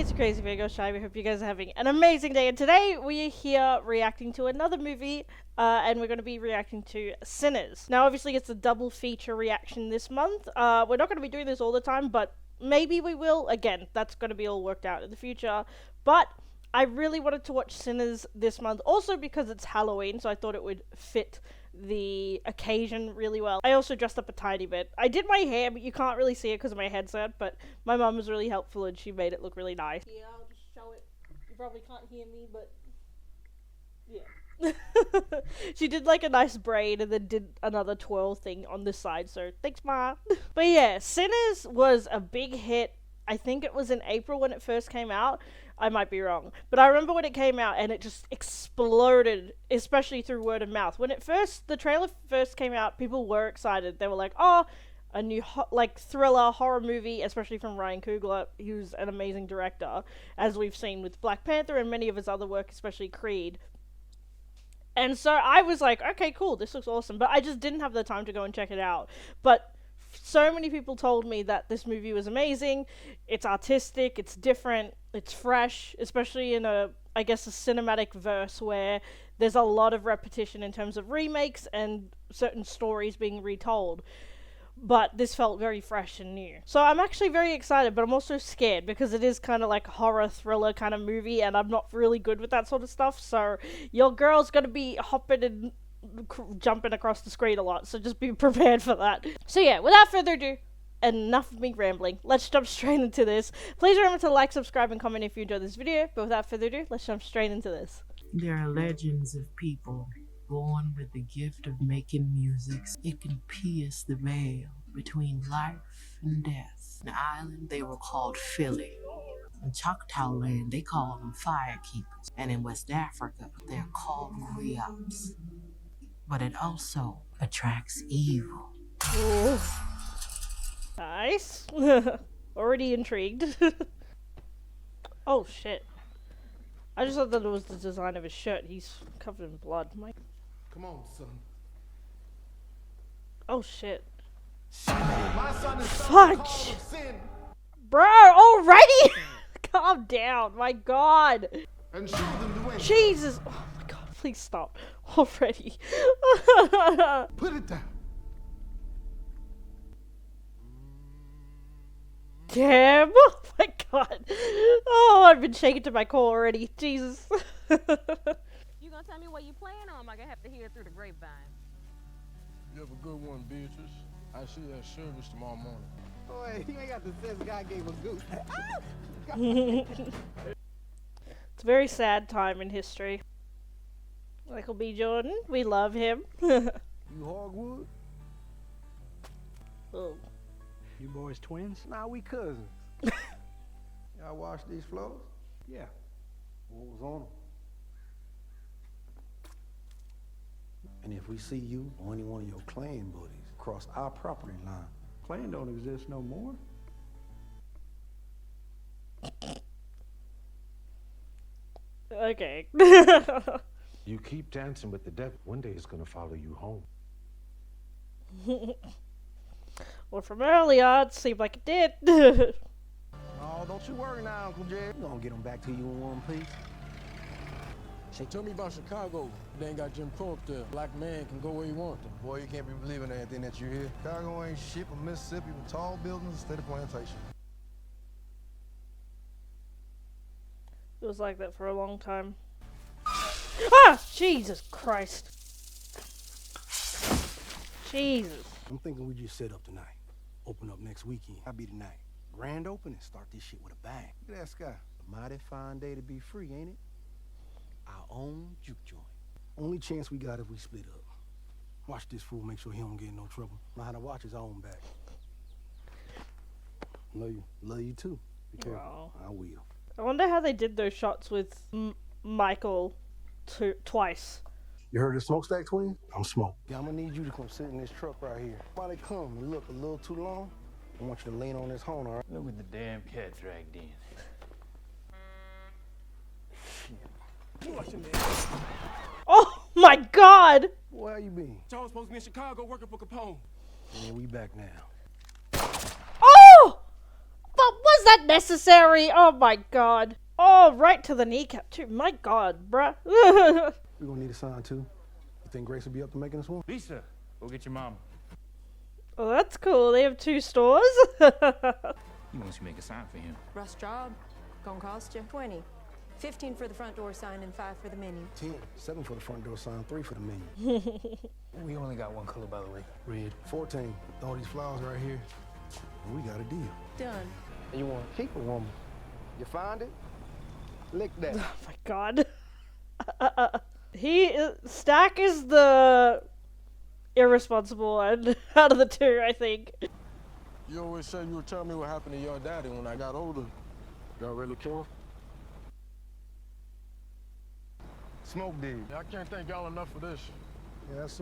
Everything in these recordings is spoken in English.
it's a crazy Virgo Jayme. Hope you guys are having an amazing day. And today we are here reacting to another movie, and we're going to be reacting to Sinners. Now, obviously, it's a double feature reaction this month. We're not going to be doing this all the time, but maybe we will. Again, that's going to be all worked out in the future. But I really wanted to watch Sinners this month, also because it's Halloween, so I thought it would fit the occasion really well. I also dressed up a tiny bit. I did my hair, but you can't really see it because of my headset, but my mum was really helpful and she made it look really nice. Yeah, I'll just show it. You probably can't hear me, but yeah. She did like a nice braid and then did another twirl thing on this side, so thanks, Ma. But yeah, Sinners was a big hit. I think it was in April when it first came out. I might be wrong, but I remember when it came out and it just exploded, especially through word of mouth. When the trailer first came out, people were excited. They were like, oh, a new thriller horror movie, especially from Ryan Coogler, who's an amazing director, as we've seen with Black Panther and many of his other work, especially Creed. And so I was like, okay, cool, this looks awesome, but I just didn't have the time to go and check it out. But so many people told me that this movie was amazing. It's artistic, it's different, it's fresh, especially in I guess a cinematic verse where there's a lot of repetition in terms of remakes and certain stories being retold. But this felt very fresh and new. So I'm actually very excited, but I'm also scared because it is kind of like a horror thriller kind of movie and I'm not really good with that sort of stuff. So your girl's gonna be hopping and jumping across the screen a lot, so just be prepared for that. So yeah, without further ado, enough of me rambling, let's jump straight into this. Please remember to like, subscribe, and comment if you enjoyed this video, but without further ado, let's jump straight into this. There are legends of people born with the gift of making music. It can pierce the veil between life and death. In Ireland, they were called Philly. In Choctaw land, they call them firekeepers. And in West Africa, they're called griots. But it also attracts evil. Ooh. Nice. Already intrigued. Oh shit. I just thought that it was the design of his shirt. He's covered in blood. Come on, son. Oh shit. My son is Fudge! Bro, already? Calm down, my god. And show them the way. Jesus. Oh my god, please stop. Already. Put it down. Damn. Oh my god. Oh, I've been shaken to my core already. Jesus. You gonna tell me what you playing on? Am I gonna have to hear it through the grapevine? You have a good one, Beatrice. I see you at service tomorrow morning. Boy, you ain't got the sense God gave a goose. It's a very sad time in history. Michael B. Jordan, we love him. You hardwood? Oh. You boys twins? Nah, we cousins. Y'all wash these floors? Yeah. What was on them? And if we see you or any one of your clan buddies cross our property line, Clan don't exist no more. Okay. You keep dancing with the devil, one day it's gonna follow you home. Well, from earlier, it seemed like it did. oh, don't you worry now, Uncle Jay. We're gonna get them back to you in one piece. So tell me about Chicago. They ain't got Jim Crow up there. Black man can go where he wants to. Boy, you can't be believing anything that you hear. Chicago ain't shit but Mississippi with tall buildings instead of plantation. It was like that for a long time. Ah! Jesus Christ. Jesus. I'm thinking we just set up tonight. Open up next weekend. I'll be the night. Grand opening, start this shit with a bang. Look at that sky. A mighty fine day to be free, ain't it? Our own juke joint. Only chance we got if we split up. Watch this fool, make sure he don't get in no trouble. Know how to watch his own back. Love you too. Be careful. Wow. I will. I wonder how they did those shots with Michael twice. You heard the smokestack twin? I'm Smoke. Yeah, I'm gonna need you to come sit in this truck right here. While they come and look a little too long, I want you to lean on this horn, all right? Look at the damn cat dragged in. Oh my god! Where you been? Y'all supposed to be in Chicago working for Capone. Yeah, we back now. Oh! But was was that necessary? Oh my god. Oh, right to the kneecap too. My god, bruh. We're gonna need a sign too. You think Grace will be up to making us one? Lisa, go get your mom. Oh, that's cool. They have 2 stores. He wants you to make a sign for him. Rough job. Gonna cost you 20. 15 for the front door sign and 5 for the menu. 10, 7 for the front door sign, 3 for the menu. We only got one color, by the way. Red. 14. All these flowers right here. We got a deal. Done. And you want to keep a woman. You find it? Lick that. Oh my god. Stack is the irresponsible one out of the 2, I think. You always said you would tell me what happened to your daddy when I got older. Y'all really care? Smoke dig. Yeah, I can't thank y'all enough for this. Yeah, that's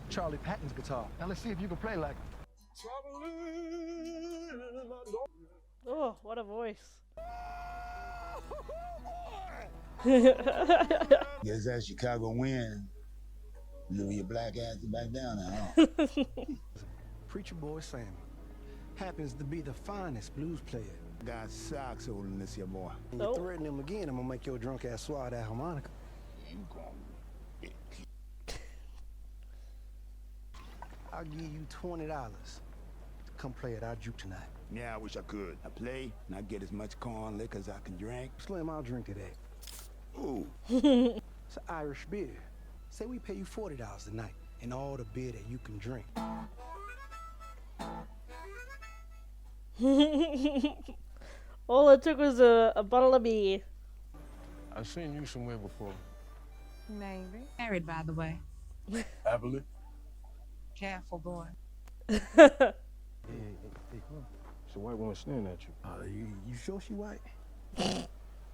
Charlie Patton's guitar. Now let's see if you can play like it. Oh, what a voice. Guess that Chicago win. Blew your black ass back down now, huh? Preacher boy Sammie happens to be the finest blues player. Got socks holding this here boy. And you threaten him again, I'm gonna make your drunk ass swallow that harmonica. You gonna I'll give you $20 to come play at our juke tonight. Yeah, I wish I could. I play and I get as much corn liquor as I can drink. Slim, I'll drink to that. Ooh. It's an Irish beer. Say we pay you $40 tonight and all the beer that you can drink. All it took was a bottle of beer. I've seen you somewhere before. Maybe. Married, by the way. Happily? Careful, boy. Hey, come on. It's a white woman staring at you. You sure she white?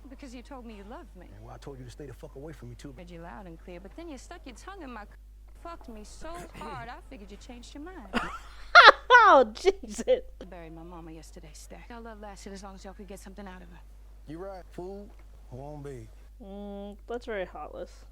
Because you told me you loved me. Well, I told you to stay the fuck away from me too. Heard you loud and clear, but then you stuck your tongue in my fucked me so hard, I figured you changed your mind. Oh, Jesus. I buried my mama yesterday, Stack. Our love lasted as long as y'all could get something out of her. You right. Food, home babe. That's very heartless.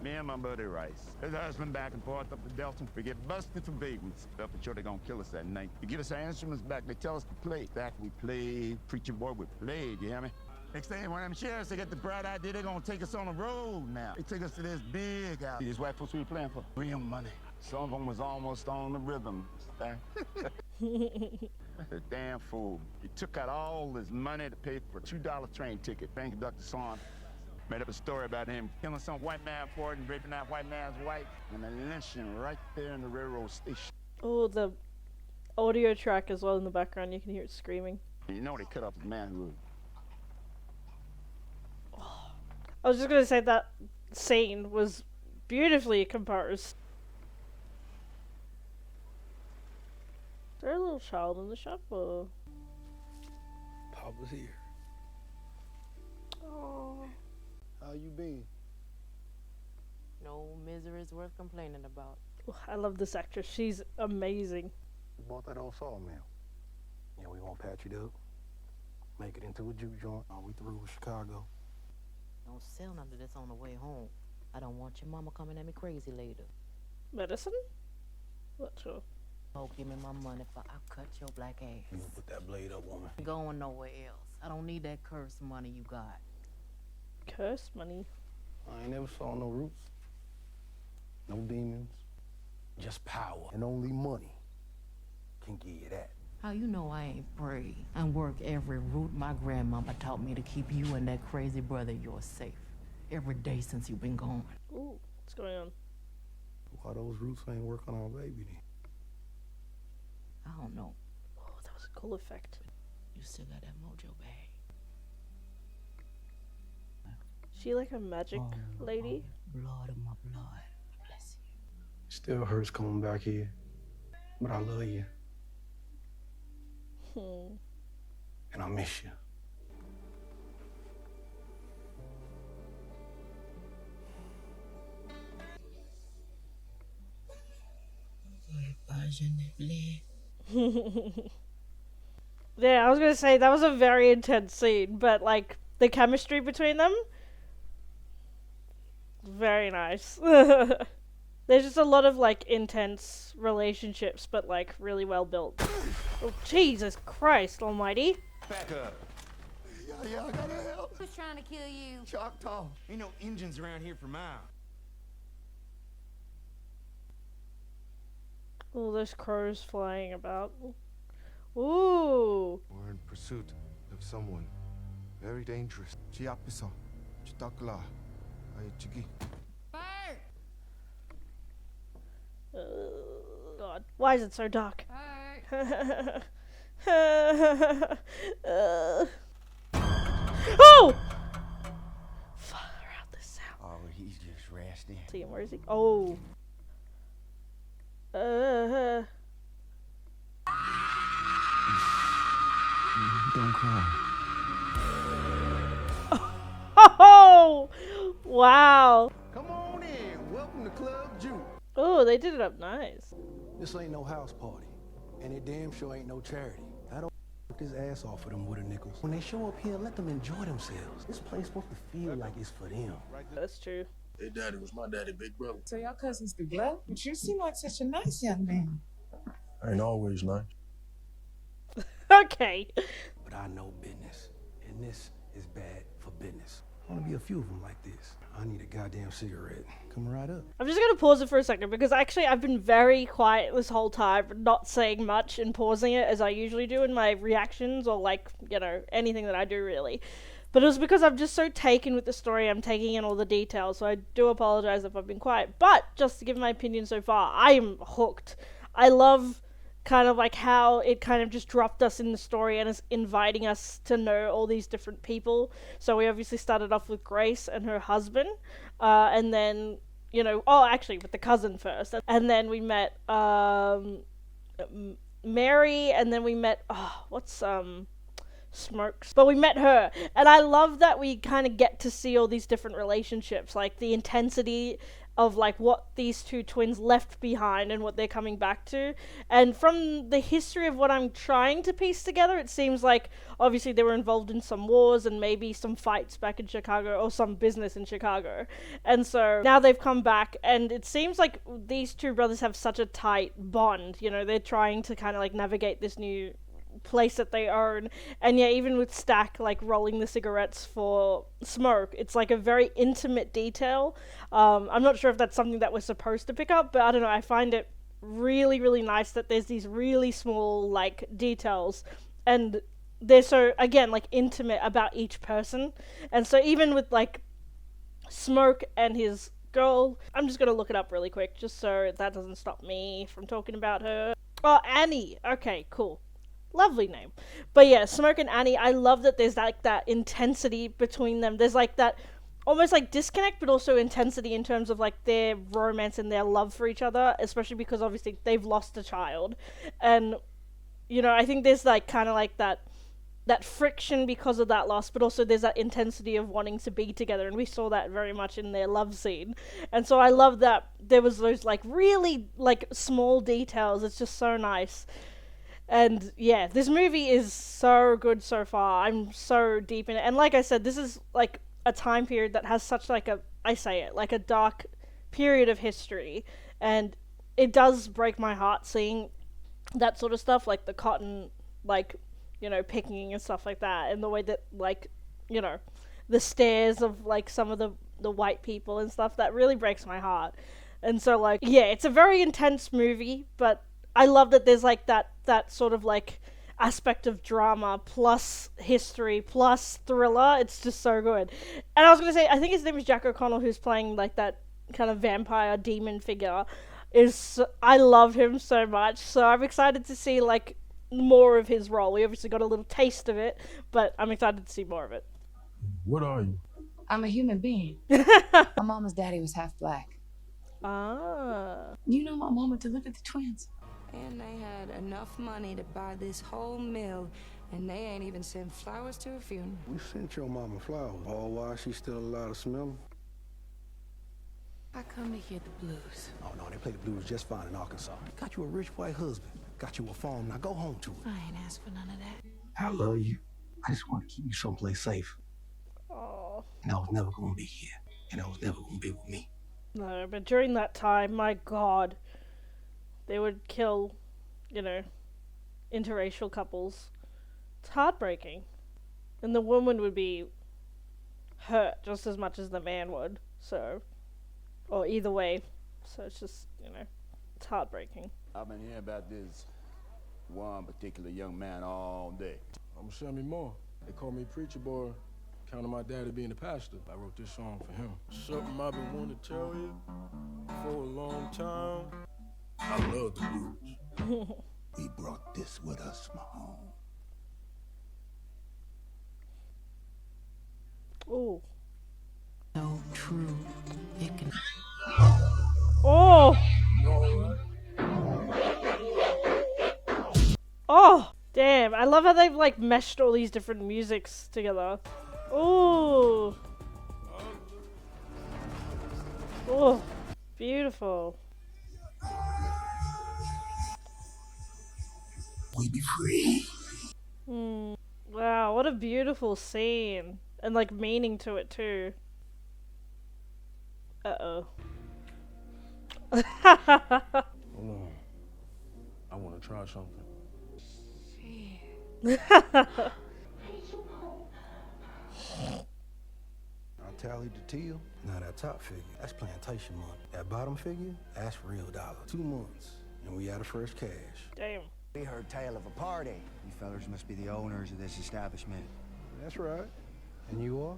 Me and my buddy Rice. His husband back and forth up to Delton. We get busted for vagrants. Felt for sure they're gonna kill us that night. They give us our instruments back. They tell us to play. That we played. Preacher boy, we played. You hear me? Next day, one of them sheriffs, they get the bright idea they're gonna take us on the road now. They took us to this big house. These white folks we were playing for real money. Some of them was almost on the rhythm. The damn fool. He took out all his money to pay for a $2 train ticket. Bank conductor saw him. Made up a story about him killing some white man for it and raping that white man's wife. And then lynching right there in the railroad station. Oh, the audio track as well in the background. You can hear it screaming. And you know they cut off his manhood. I was just gonna say that scene was beautifully composed. Is there a little child in the shop or? Pop was here. Oh. How you been? No misery is worth complaining about. I love this actress. She's amazing. You bought that old sawmill. Yeah, we gonna patch it up. Make it into a juke joint. Are we through with Chicago? Don't sell none of this on the way home. I don't want your mama coming at me crazy later. Medicine? Not sure. Oh, give me my money for I cut your black ass. You gonna put that blade up, woman? Going nowhere else. I don't need that cursed money you got. Cursed money? I ain't never saw no roots. No demons. Just power. And only money can give you that. How you know I ain't pray and work every root my grandmama taught me to keep you and that crazy brother of yours safe every day since you've been gone. Ooh, what's going on? Why those roots ain't working on our baby then? I don't know. Oh, that was a cool effect. You still got that mojo bag. She like a magic lady? Blood of my blood. Bless you. Still hurts coming back here. But I love you. And I miss you. Yeah, I was gonna say that was a very intense scene, but like the chemistry between them, very nice. There's just a lot of like intense relationships, but like really well built. Oh, Jesus Christ almighty. Back up. Yeah, I gotta help. Who's trying to kill you? Choctaw. Ain't no engines around here for miles. Oh, there's crows flying about. Ooh. We're in pursuit of someone very dangerous. Chiapiso, Chitakla, Ayachigi. God, why is it so dark? Oh! Far out the sound. Oh, he's just resting. See him, where is he? Oh. Don't cry. Oh! Wow. Come on in. Welcome to Club Juke. Oh, they did it up nice. This ain't no house party, and it damn sure ain't no charity. I don't work his ass off for them wooden nickels. When they show up here, let them enjoy themselves. This place supposed to feel like it's for them. That's true. Hey, Daddy was my daddy, big brother. So y'all cousins be blood? But you seem like such a nice young man. I ain't always nice. Okay. But I know business, and this is bad for business. I want to be a few of them like this. I need a goddamn cigarette. Come right up. I'm just gonna pause it for a second because actually I've been very quiet this whole time, not saying much and pausing it as I usually do in my reactions or like, you know, anything that I do really. But it was because I'm just so taken with the story, I'm taking in all the details, so I do apologize if I've been quiet. But just to give my opinion so far, I am hooked. I love kind of like how it kind of just dropped us in the story and is inviting us to know all these different people. So we obviously started off with Grace and her husband, and then, you know, oh, actually with the cousin first, and then we met Mary, and then we met Smokes, but we met her, and I love that we kind of get to see all these different relationships, like the intensity of like what these two twins left behind and what they're coming back to. And from the history of what I'm trying to piece together, it seems like obviously they were involved in some wars and maybe some fights back in Chicago or some business in Chicago, and so now they've come back, and it seems like these two brothers have such a tight bond. You know, they're trying to kind of like navigate this new place that they own, and yeah, even with Stack like rolling the cigarettes for Smoke, it's like a very intimate detail. I'm not sure if that's something that we're supposed to pick up, but I don't know, I find it really, really nice that there's these really small like details, and they're so, again, like intimate about each person. And so even with like Smoke and his girl, I'm just gonna look it up really quick just so that doesn't stop me from talking about her. Oh, Annie. Okay, cool. Lovely name. But yeah, Smoke and Annie, I love that there's like that intensity between them. There's like that almost like disconnect, but also intensity in terms of like their romance and their love for each other, especially because obviously they've lost a child. And, you know, I think there's like kind of like that friction because of that loss, but also there's that intensity of wanting to be together, and we saw that very much in their love scene. And so I love that there was those like really like small details. It's just so nice. And yeah, this movie is so good so far. I'm so deep in it. And like I said, this is like a time period that has such like a, I say it, like a dark period of history. And it does break my heart seeing that sort of stuff, like the cotton, like, you know, picking and stuff like that. And the way that, like, you know, the stares of like some of the white people and stuff, that really breaks my heart. And so like, yeah, it's a very intense movie, but I love that there's like that sort of like aspect of drama plus history plus thriller. It's just so good. And I was gonna say, I think his name is Jack O'Connell, who's playing like that kind of vampire demon figure. I love him so much, so I'm excited to see like more of his role. We obviously got a little taste of it, but I'm excited to see more of it. What are you? I'm a human being. My mama's daddy was half black. Ah. You know my mama delivered the twins. And they had enough money to buy this whole mill, and they ain't even sent flowers to her funeral. We sent your mama flowers. All while she's still allowed to smell them. I come to hear the blues. Oh no, they play the blues just fine in Arkansas. Got you a rich white husband. Got you a farm. Now go home to it. I ain't asked for none of that. I love you. I just want to keep you someplace safe. Oh. And I was never gonna be here. And I was never gonna be with me. No, but during that time, my god, they would kill, you know, interracial couples. It's heartbreaking. And the woman would be hurt just as much as the man would, so, or either way, so it's just, you know, it's heartbreaking. I've been hearing about this one particular young man all day. I'm Sammie Moore. They call me Preacher Boy, counting my daddy being a pastor. I wrote this song for him. Something I've been wanting to tell you for a long time. I love the blues. We brought this with us from home. Oh. So true. It can. Oh! Oh! Damn, I love how they've like meshed all these different musics together. Oh! Oh! Beautiful. We be free. Wow, what a beautiful scene. And like meaning to it too. Uh-oh. Hold on. I want to try something. I'll tally the teal. Now that top figure, that's plantation money. That bottom figure, that's real dollar. 2 months, and we out of first cash. Damn. We heard tale of a party. You fellers must be the owners of this establishment. That's right. And you are?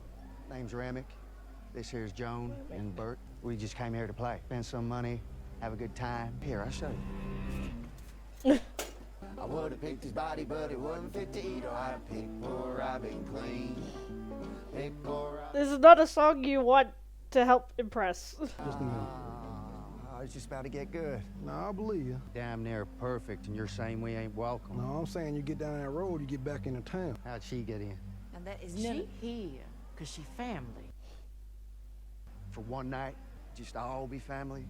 Name's Remick. This here's Joan and Bert. We just came here to play. Spend some money, have a good time. Here, I'll show you. I would have picked his body, but it wasn't fit to eat. Or I'd pick poor Robin clean. Pick poor Robin. This is not a song you want to help impress. Just a minute. I was just about to get good. No, I believe you. Damn near perfect, and you're saying we ain't welcome. No, I'm saying you get down that road, you get back into town. How'd she get in? And that is she here, cause she family. For one night, just all be family?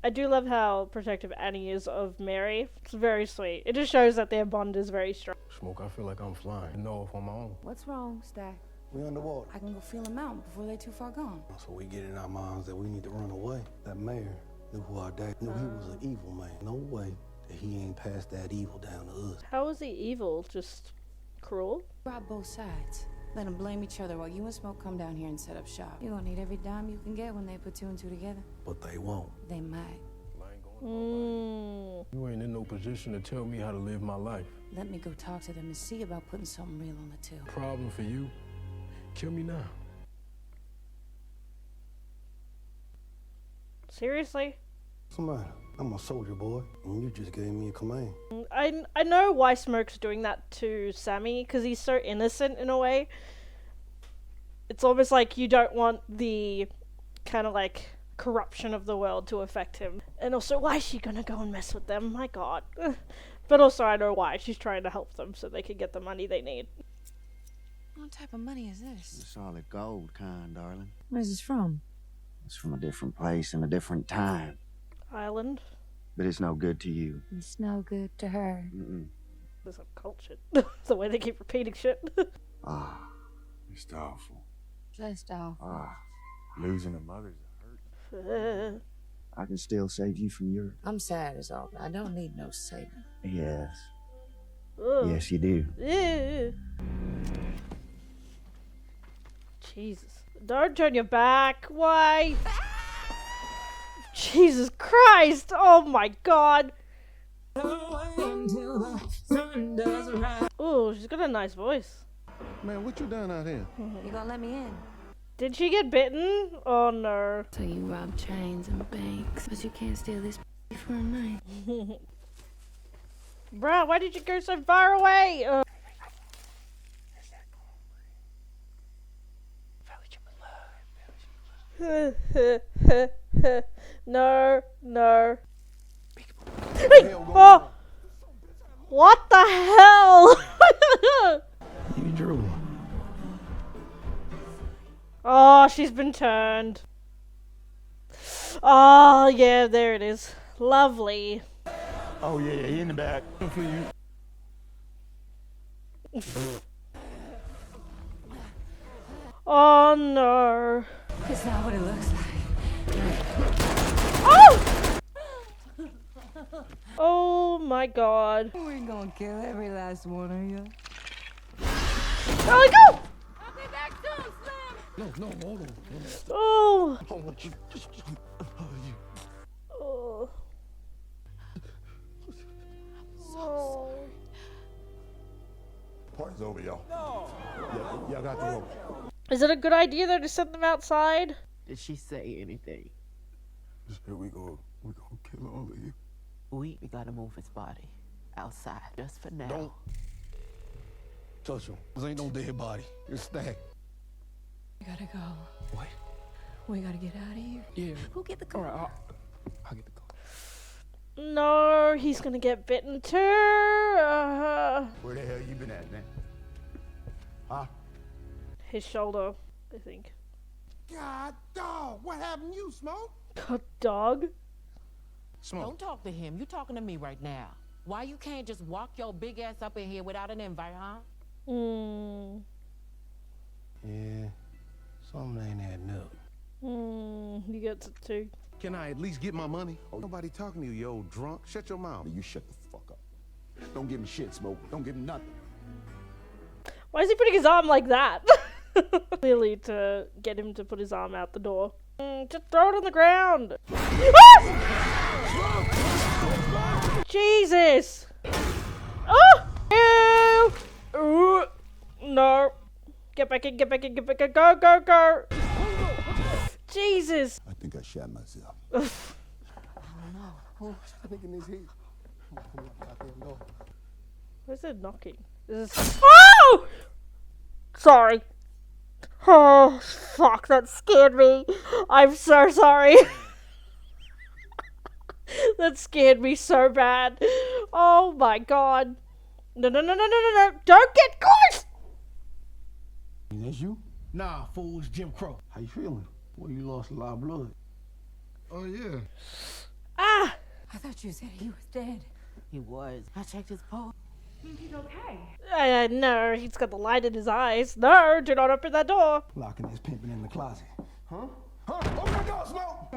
I do love how protective Annie is of Mary. It's very sweet. It just shows that their bond is very strong. Smoke, I feel like I'm flying. No, if on my own. What's wrong, Stack? We underwater. I can go feel them out before they're too far gone. So we get in our minds that we need to run away. That mayor knew who our dad knew he was an evil man. No way that he ain't passed that evil down to us. How is he evil? Just cruel? Rob both sides. Let them blame each other while you and Smoke come down here and set up shop. You're gonna need every dime you can get when they put 2 and 2 together. But they won't. They might. You ain't in no position to tell me how to live my life. Let me go talk to them and see about putting something real on the till. Problem for you. Kill me now. Seriously? What's the matter? I'm a soldier boy, and you just gave me a command. I know why Smoke's doing that to Sammie, because he's so innocent in a way. It's almost like you don't want the kind of like corruption of the world to affect him. And also, why is she gonna go and mess with them? My god. But also, I know why. She's trying to help them so they can get the money they need. What type of money is this? The solid gold kind, darling. Where's this from? It's from a different place and a different time. Island. But it's no good to you. It's no good to her. There's some cult shit. The way they keep repeating shit. It's awful. Just awful. Losing a mother's a hurt. I can still save you from your... I'm sad as all, but I don't need no saving. Yes. Ugh. Yes, you do. Ew. Jesus. Don't turn your back. Why? Jesus Christ. Oh my god. Ooh, she's got a nice voice. Man, what you done out here? You gonna let me in? Did she get bitten? Oh no. So you rob trains and banks, but you can't steal this for a night. Bruh, why did you go so far away? No, no. Hey, oh! What the hell? You drew. Oh, she's been turned. Oh, yeah, there it is. Lovely. Oh, yeah, he in the back. For you. Oh no. It's not what it looks like. Oh! Oh my god. We're gonna kill every last one of you. There we go! I'll be back soon, Slim. No, hold on. Oh. Hold on. Oh. Oh. Party's over, y'all. No. Y'all got to go. Is it a good idea though to send them outside? Did she say anything? Here we go. We're gonna kill all of you. We gotta move his body outside just for now. Don't touch him. This ain't no dead body. It's stacked. We gotta go. What? We gotta get out of here. Yeah. Who get the car? I'll get the car. No, he's gonna get bitten too. Where the hell you been at, man? Huh? His shoulder, I think. God, dog, what happened to you, Smoke? God, dog. Don't talk to him. You talking to me right now. Why you can't just walk your big ass up in here without an invite, huh? Yeah, something ain't adding up. He gets it too. Can I at least get my money? Oh, nobody talking to you, you old drunk. Shut your mouth. You shut the fuck up. Don't give him shit, Smoke. Don't give him nothing. Why is he putting his arm like that? Clearly to get him to put his arm out the door. Just throw it on the ground. Ah! Jesus! Oh! Ew! Ooh. No. Get back in, get back in, get back in. Go, go, go! Jesus! I think I shot myself. I don't know. I think in his head. Where's it knocking? Is this... Oh! Sorry. Oh, fuck, that scared me. I'm so sorry. That scared me so bad. Oh my god. No, no, no, no, no, no, no. Don't get close! That's you? Nah, fool, it's Jim Crow. How you feeling? Well, you lost a lot of blood. Oh, yeah. Ah! I thought you said he was dead. He was. I checked his pulse. He's okay. No, he's got the light in his eyes. No, do not open that door. Locking his pimping in the closet. Huh? Open the door, Smoke!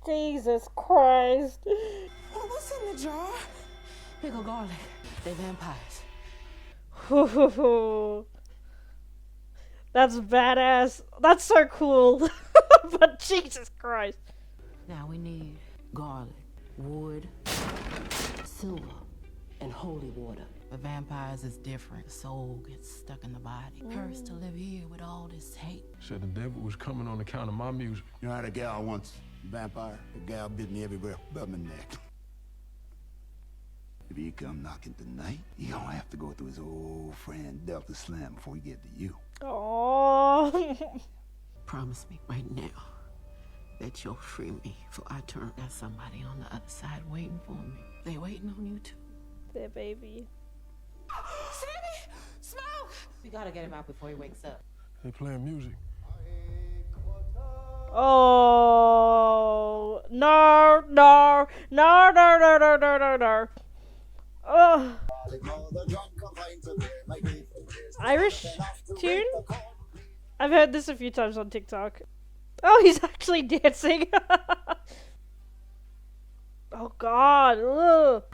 Jesus Christ. What's in the jar? Pickle garlic. They're vampires. That's badass. That's so cool. But Jesus Christ. Now we need garlic, wood, silver, and holy water. For vampires, it's different. The soul gets stuck in the body. Cursed to live here with all this hate. Said the devil was coming on account of my music. You know how the gal once, vampire? The gal bit me everywhere but my neck. If he come knocking tonight, he gonna have to go through his old friend Delta Slim before he get to you. Oh. Promise me right now that you'll free me before I turn. Got somebody on the other side waiting for me. They waiting on you too. Their baby. Sammie! Smoke! We gotta get him out before he wakes up. They playing music. Oh no, no, no, no, no, no, no, no, no. Oh. Irish tune? I've heard this a few times on TikTok. Oh, he's actually dancing. Oh god. Ugh.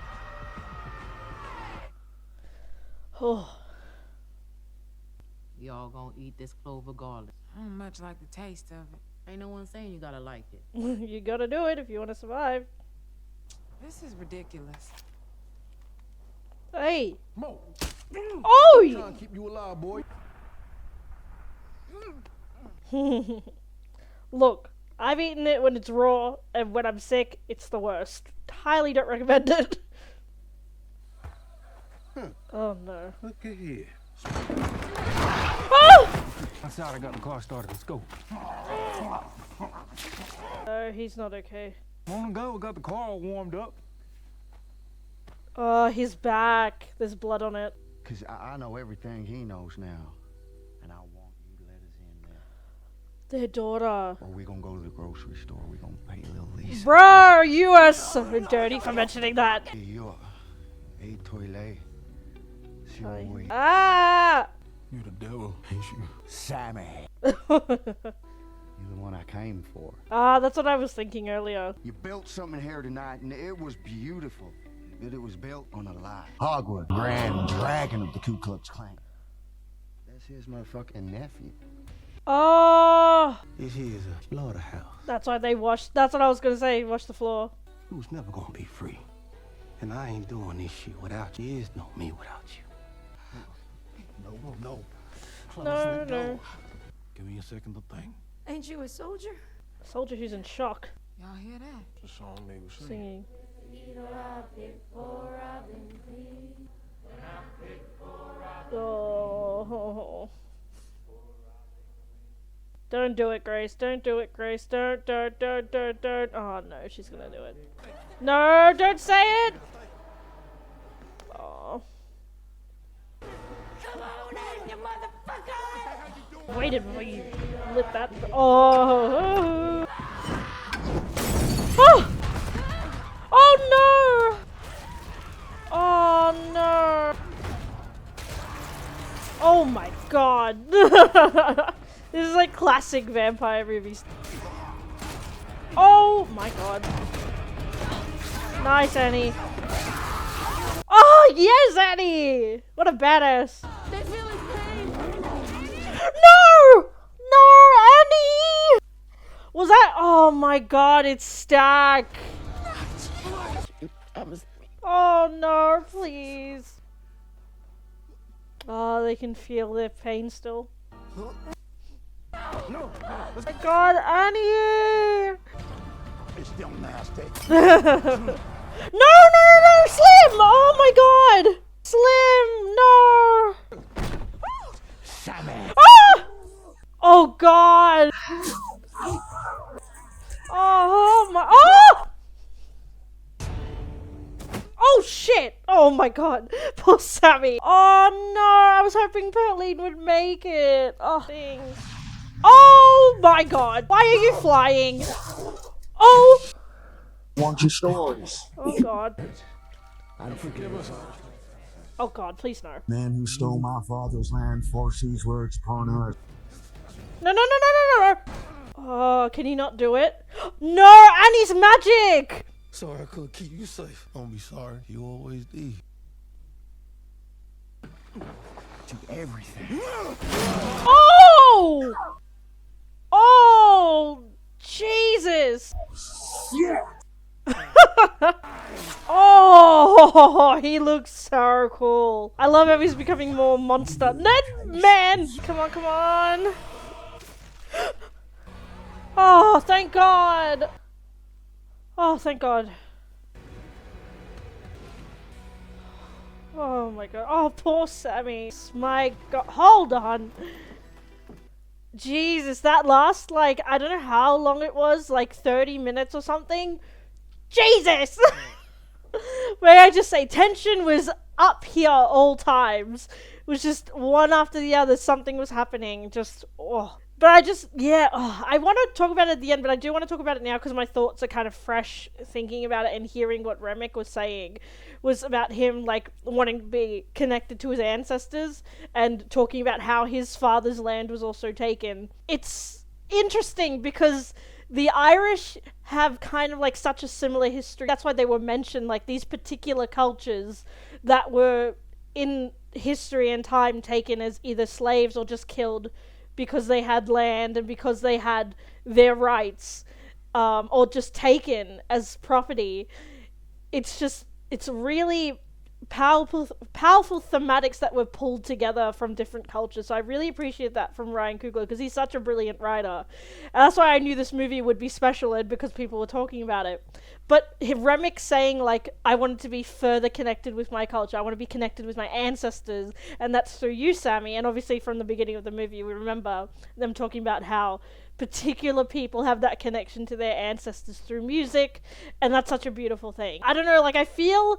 Oh. Y'all gonna eat this clover garlic. I don't much like the taste of it. Ain't no one saying you gotta like it. You gotta do it if you want to survive. This is ridiculous. Hey. Mo. Oh! I'm trying to keep you alive, boy. Look, I've eaten it when it's raw, and when I'm sick, it's the worst. Highly don't recommend it. Oh no. Look at here. Oh! Outside, I got the car started. Let's go. No, he's not okay. On the go, we got the car all warmed up. Oh, his back. There's blood on it. Cause I know everything he knows now. And I want you to let us in there. Their daughter. Or we gonna go to the grocery store. We gonna pay a little lease. Bro, you are so dirty for mentioning that. Hey, you hey, toilet. Ah! You the devil, ain't you? Sammie. You're the one I came for. Ah, that's what I was thinking earlier. You built something here tonight, and it was beautiful. But it was built on a lie. Hogwarts, Grand Dragon of the Ku Klux Klan. That's his motherfucking nephew. Oh! This here is a slaughterhouse. That's why they washed. That's what I was gonna say. Wash the floor. You was never gonna be free. And I ain't doing this shit without you. There's no me without you. No. No, no. Give me a second to think. Ain't you a soldier? A soldier who's in shock. Y'all hear that? The song they was singing. Oh. Don't do it, Grace. Don't do it, Grace. Don't. Oh no, she's gonna do it. No, don't say it! Oh. Come on in, you motherfucker! Waited before you lit that. Oh. Oh! Oh no! Oh no! Oh my god! This is like classic vampire movies. Oh my god! Nice, Annie. Oh yes, Annie! What a badass! They feel his pain. No! No, Annie! Was that? Oh my god, it's Stack. Oh no, please. Oh, they can feel their pain still. No. Oh my god, Annie! It's still nasty. No, Slim! Oh my god! Slim, no! Sammie. Ah! Oh god! Oh my, oh! Oh shit! Oh my god, poor Sammie. Oh no, I was hoping Pertline would make it. Oh, things. Oh my god, why are you flying? Oh! Want your stories? Oh god. Forgive us. Oh god, please no. Man who stole my father's land forced these words upon earth. No. Oh, can he not do it? No, Annie's magic! Sorry I couldn't keep you safe. Don't be sorry. You always did. To everything. Oh! Oh! Jesus! Yeah. Oh, he looks so cool. I love how he's becoming more monster. Ned, man! Come on. Oh, thank God. Oh, thank God. Oh my god. Oh, poor Sammie. My god. Hold on. Jesus, that last, like, I don't know how long it was, like 30 minutes or something. Jesus! May I just say, tension was up here all times. It was just one after the other, something was happening. Just, oh. But I just, yeah, I want to talk about it at the end, but I do want to talk about it now because my thoughts are kind of fresh thinking about it and hearing what Remick was saying was about him, like, wanting to be connected to his ancestors and talking about how his father's land was also taken. It's interesting because the Irish have kind of, like, such a similar history. That's why they were mentioned, like, these particular cultures that were in history and time taken as either slaves or just killed because they had land and because they had their rights, or just taken as property. It's really powerful thematics that were pulled together from different cultures. So I really appreciate that from Ryan Coogler because he's such a brilliant writer. And that's why I knew this movie would be special ed because people were talking about it. But Remick saying, like, I wanted to be further connected with my culture. I want to be connected with my ancestors. And that's through you, Sammie. And obviously from the beginning of the movie, we remember them talking about how particular people have that connection to their ancestors through music. And that's such a beautiful thing. I don't know, like, I feel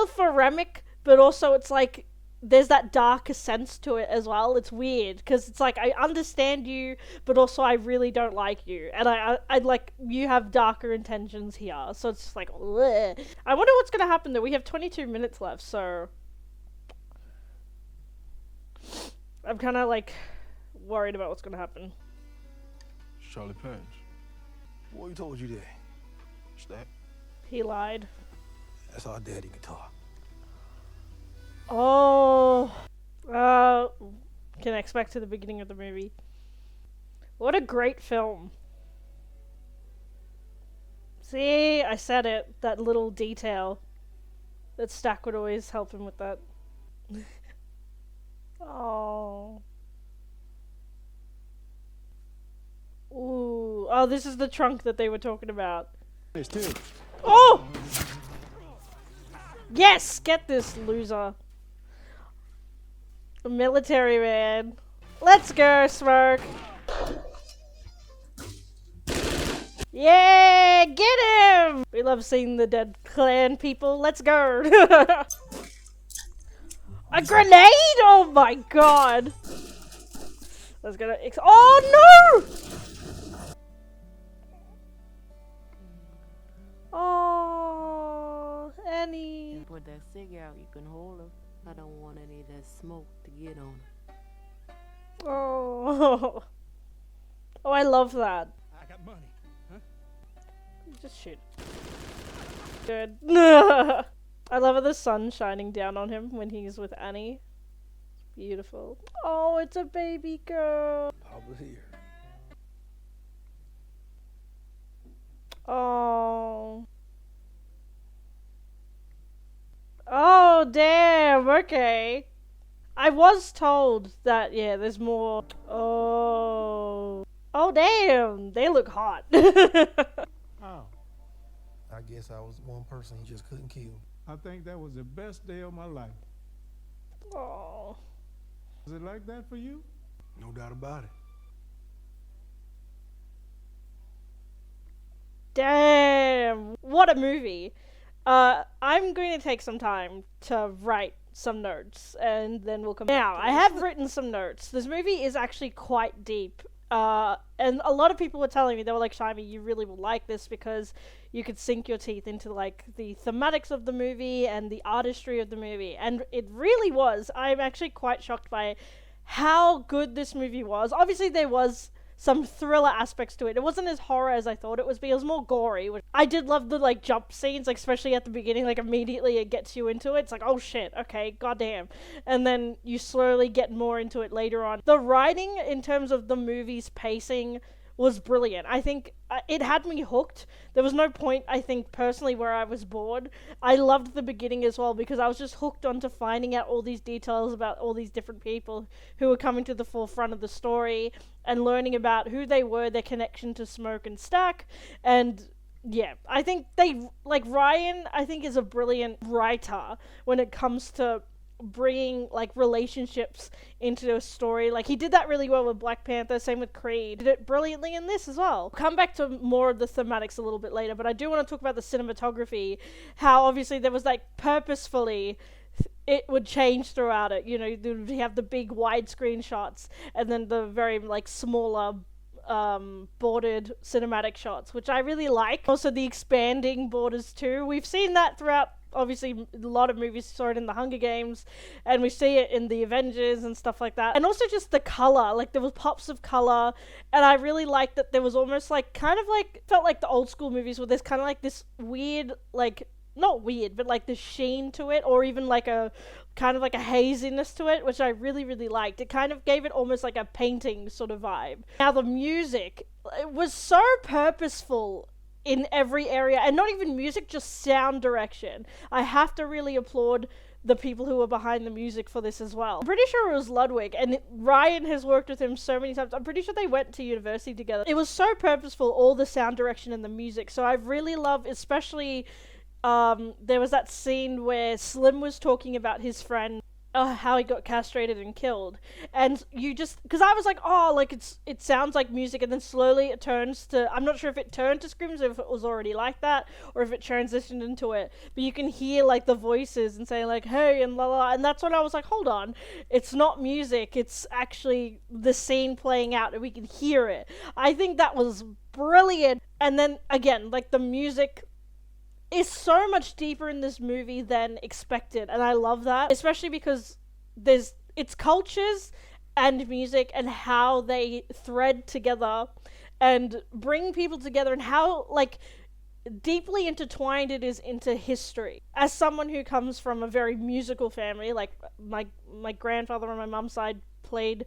for Remick, but also it's like, there's that darker sense to it as well. It's weird because it's like I understand you, but also I really don't like you, and I like you have darker intentions here. So it's just like, bleh. I wonder what's gonna happen though. We have 22 minutes left, so I'm kind of like worried about what's gonna happen. Charlie Page. Boy, he told you that. Stack. He lied. That's our daddy guitar. Oh, can expect to the beginning of the movie. What a great film. See, I said it. That little detail. That Stack would always help him with that. Oh. Ooh. Oh, this is the trunk that they were talking about. There's two. Oh! Yes! Get this, loser. A military man. Let's go, Smoke! Yeah! Get him! We love seeing the dead clan people. Let's go! A grenade? Oh my god! That's gonna oh no! Oh, Annie. Put that cig out, you can hold her. I don't want any of that smoke to get on her. Oh. Oh, I love that. I got money, huh? Just shoot. Good. I love how the sun shining down on him when he's with Annie. Beautiful. Oh, it's a baby girl. Papa here. Oh. Oh, damn. Okay. I was told that, yeah, there's more. Oh. Oh, damn. They look hot. Oh. I guess I was one person he just couldn't kill. I think that was the best day of my life. Oh. Was it like that for you? No doubt about it. Damn. What a movie. I'm going to take some time to write some notes, and then we'll come back. Now, I have written some notes. This movie is actually quite deep. And a lot of people were telling me, they were like, Jayme, you really will like this because you could sink your teeth into like the thematics of the movie and the artistry of the movie. And it really was. I'm actually quite shocked by how good this movie was. Obviously there was some thriller aspects to it. It wasn't as horror as I thought it was, but it was more gory. I did love the like jump scenes, like especially at the beginning, like immediately it gets you into it. It's like, oh shit, okay, goddamn. And then you slowly get more into it later on. The writing in terms of the movie's pacing was brilliant. I think it had me hooked. There was no point, I think, personally, where I was bored. I loved the beginning as well because I was just hooked onto finding out all these details about all these different people who were coming to the forefront of the story and learning about who they were, their connection to Smoke and Stack. And yeah, I think Ryan, I think, is a brilliant writer when it comes to bringing like relationships into a story. Like he did that really well with Black Panther, same with Creed. Did it brilliantly in this as well. Come back to more of the thematics a little bit later, but I do want to talk about the cinematography, how obviously there was like purposefully it would change throughout it. You know, you have the big widescreen shots and then the very like smaller bordered cinematic shots, which I really like. Also the expanding borders too. We've seen that throughout obviously a lot of movies. Saw it in the Hunger Games and we see it in the Avengers and stuff like that. And also just the color, like there was pops of color, and I really liked that there was almost like kind of like felt like the old school movies where there's kind of like this weird, like not weird, but like the sheen to it, or even like a kind of like a haziness to it, which I really, really liked. It kind of gave it almost like a painting sort of vibe. Now the music, it was so purposeful in every area, and not even music, just sound direction. I have to really applaud the people who were behind the music for this as well. I'm pretty sure it was Ludwig, and Ryan has worked with him so many times. I'm pretty sure they went to university together. It was so purposeful, all the sound direction and the music, so I really love, especially there was that scene where Slim was talking about his friend how he got castrated and killed. And you just, because I was like, oh, like it sounds like music, and then slowly it turns to, I'm not sure if it turned to screams, or if it was already like that, or if it transitioned into it, but you can hear like the voices and saying like, hey, and la la, and that's when I was like, hold on, it's not music, it's actually the scene playing out, and we can hear it. I think that was brilliant. And then again, like the music is so much deeper in this movie than expected, and I love that, especially because it's cultures and music and how they thread together and bring people together, and how like deeply intertwined it is into history. As someone who comes from a very musical family, like my grandfather on my mum's side played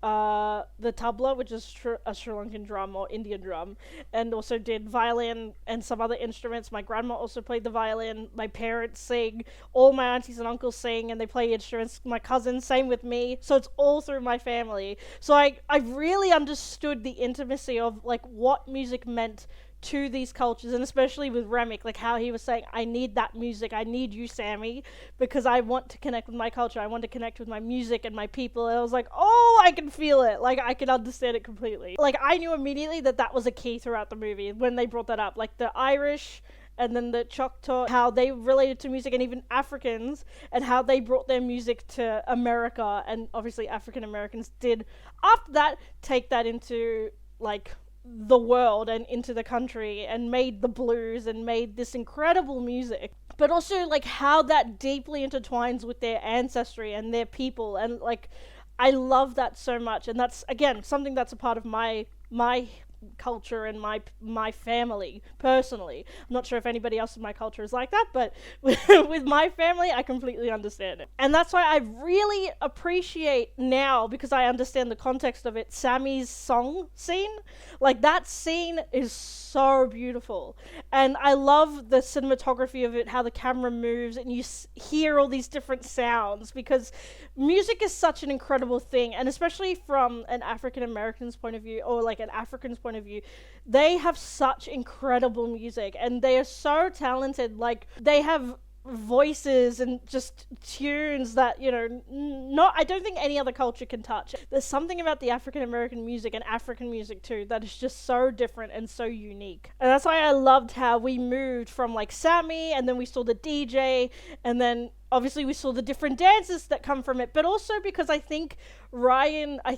the tabla, which is a Sri Lankan drum or Indian drum, and also did violin and some other instruments. My grandma also played the violin. My parents sing. All my aunties and uncles sing, and they play instruments. My cousins, same with me. So it's all through my family. So I really understood the intimacy of like what music meant to these cultures, and especially with Remick, like how he was saying, I need that music, I need you, Sammie, because I want to connect with my culture, I want to connect with my music and my people. And I was like, oh, I can feel it, like I can understand it completely. Like I knew immediately that was a key throughout the movie when they brought that up, like the Irish and then the Choctaw, how they related to music, and even Africans, and how they brought their music to America, and obviously African Americans did after that take that into like the world and into the country, and made the blues and made this incredible music. But also like how that deeply intertwines with their ancestry and their people, and like I love that so much. And that's again something that's a part of my culture and my family personally. I'm not sure if anybody else in my culture is like that, but with my family I completely understand it. And that's why I really appreciate now, because I understand the context of it, Sammie's song scene. Like that scene is so beautiful, and I love the cinematography of it, how the camera moves and you hear all these different sounds, because music is such an incredible thing, and especially from an African American's point of view, or like an African's point of view, they have such incredible music, and they are so talented. Like they have voices and just tunes that, you know, I don't think any other culture can touch. There's something about the African American music, and African music too, that is just so different and so unique. And that's why I loved how we moved from like Sammie, and then we saw the DJ, and then obviously we saw the different dances that come from it, but also because I think Ryan, I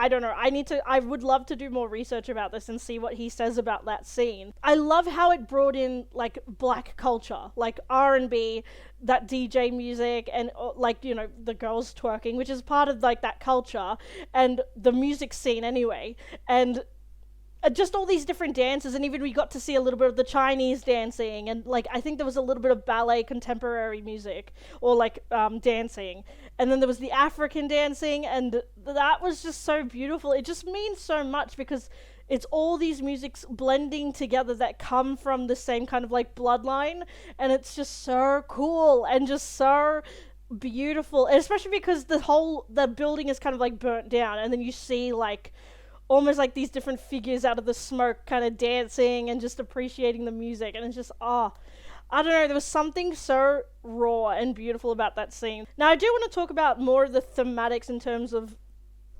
don't know, I would love to do more research about this and see what he says about that scene. I love how it brought in like black culture, like R&B, that DJ music, and like, you know, the girls twerking, which is part of like that culture and the music scene anyway, and just all these different dances. And even we got to see a little bit of the Chinese dancing, and like I think there was a little bit of ballet contemporary music, or like dancing, and then there was the African dancing, and that was just so beautiful. It just means so much, because it's all these musics blending together that come from the same kind of like bloodline, and it's just so cool and just so beautiful. And especially because the building is kind of like burnt down, and then you see like almost like these different figures out of the smoke kind of dancing and just appreciating the music, and it's just, I don't know, there was something so raw and beautiful about that scene. Now I do want to talk about more of the thematics in terms of,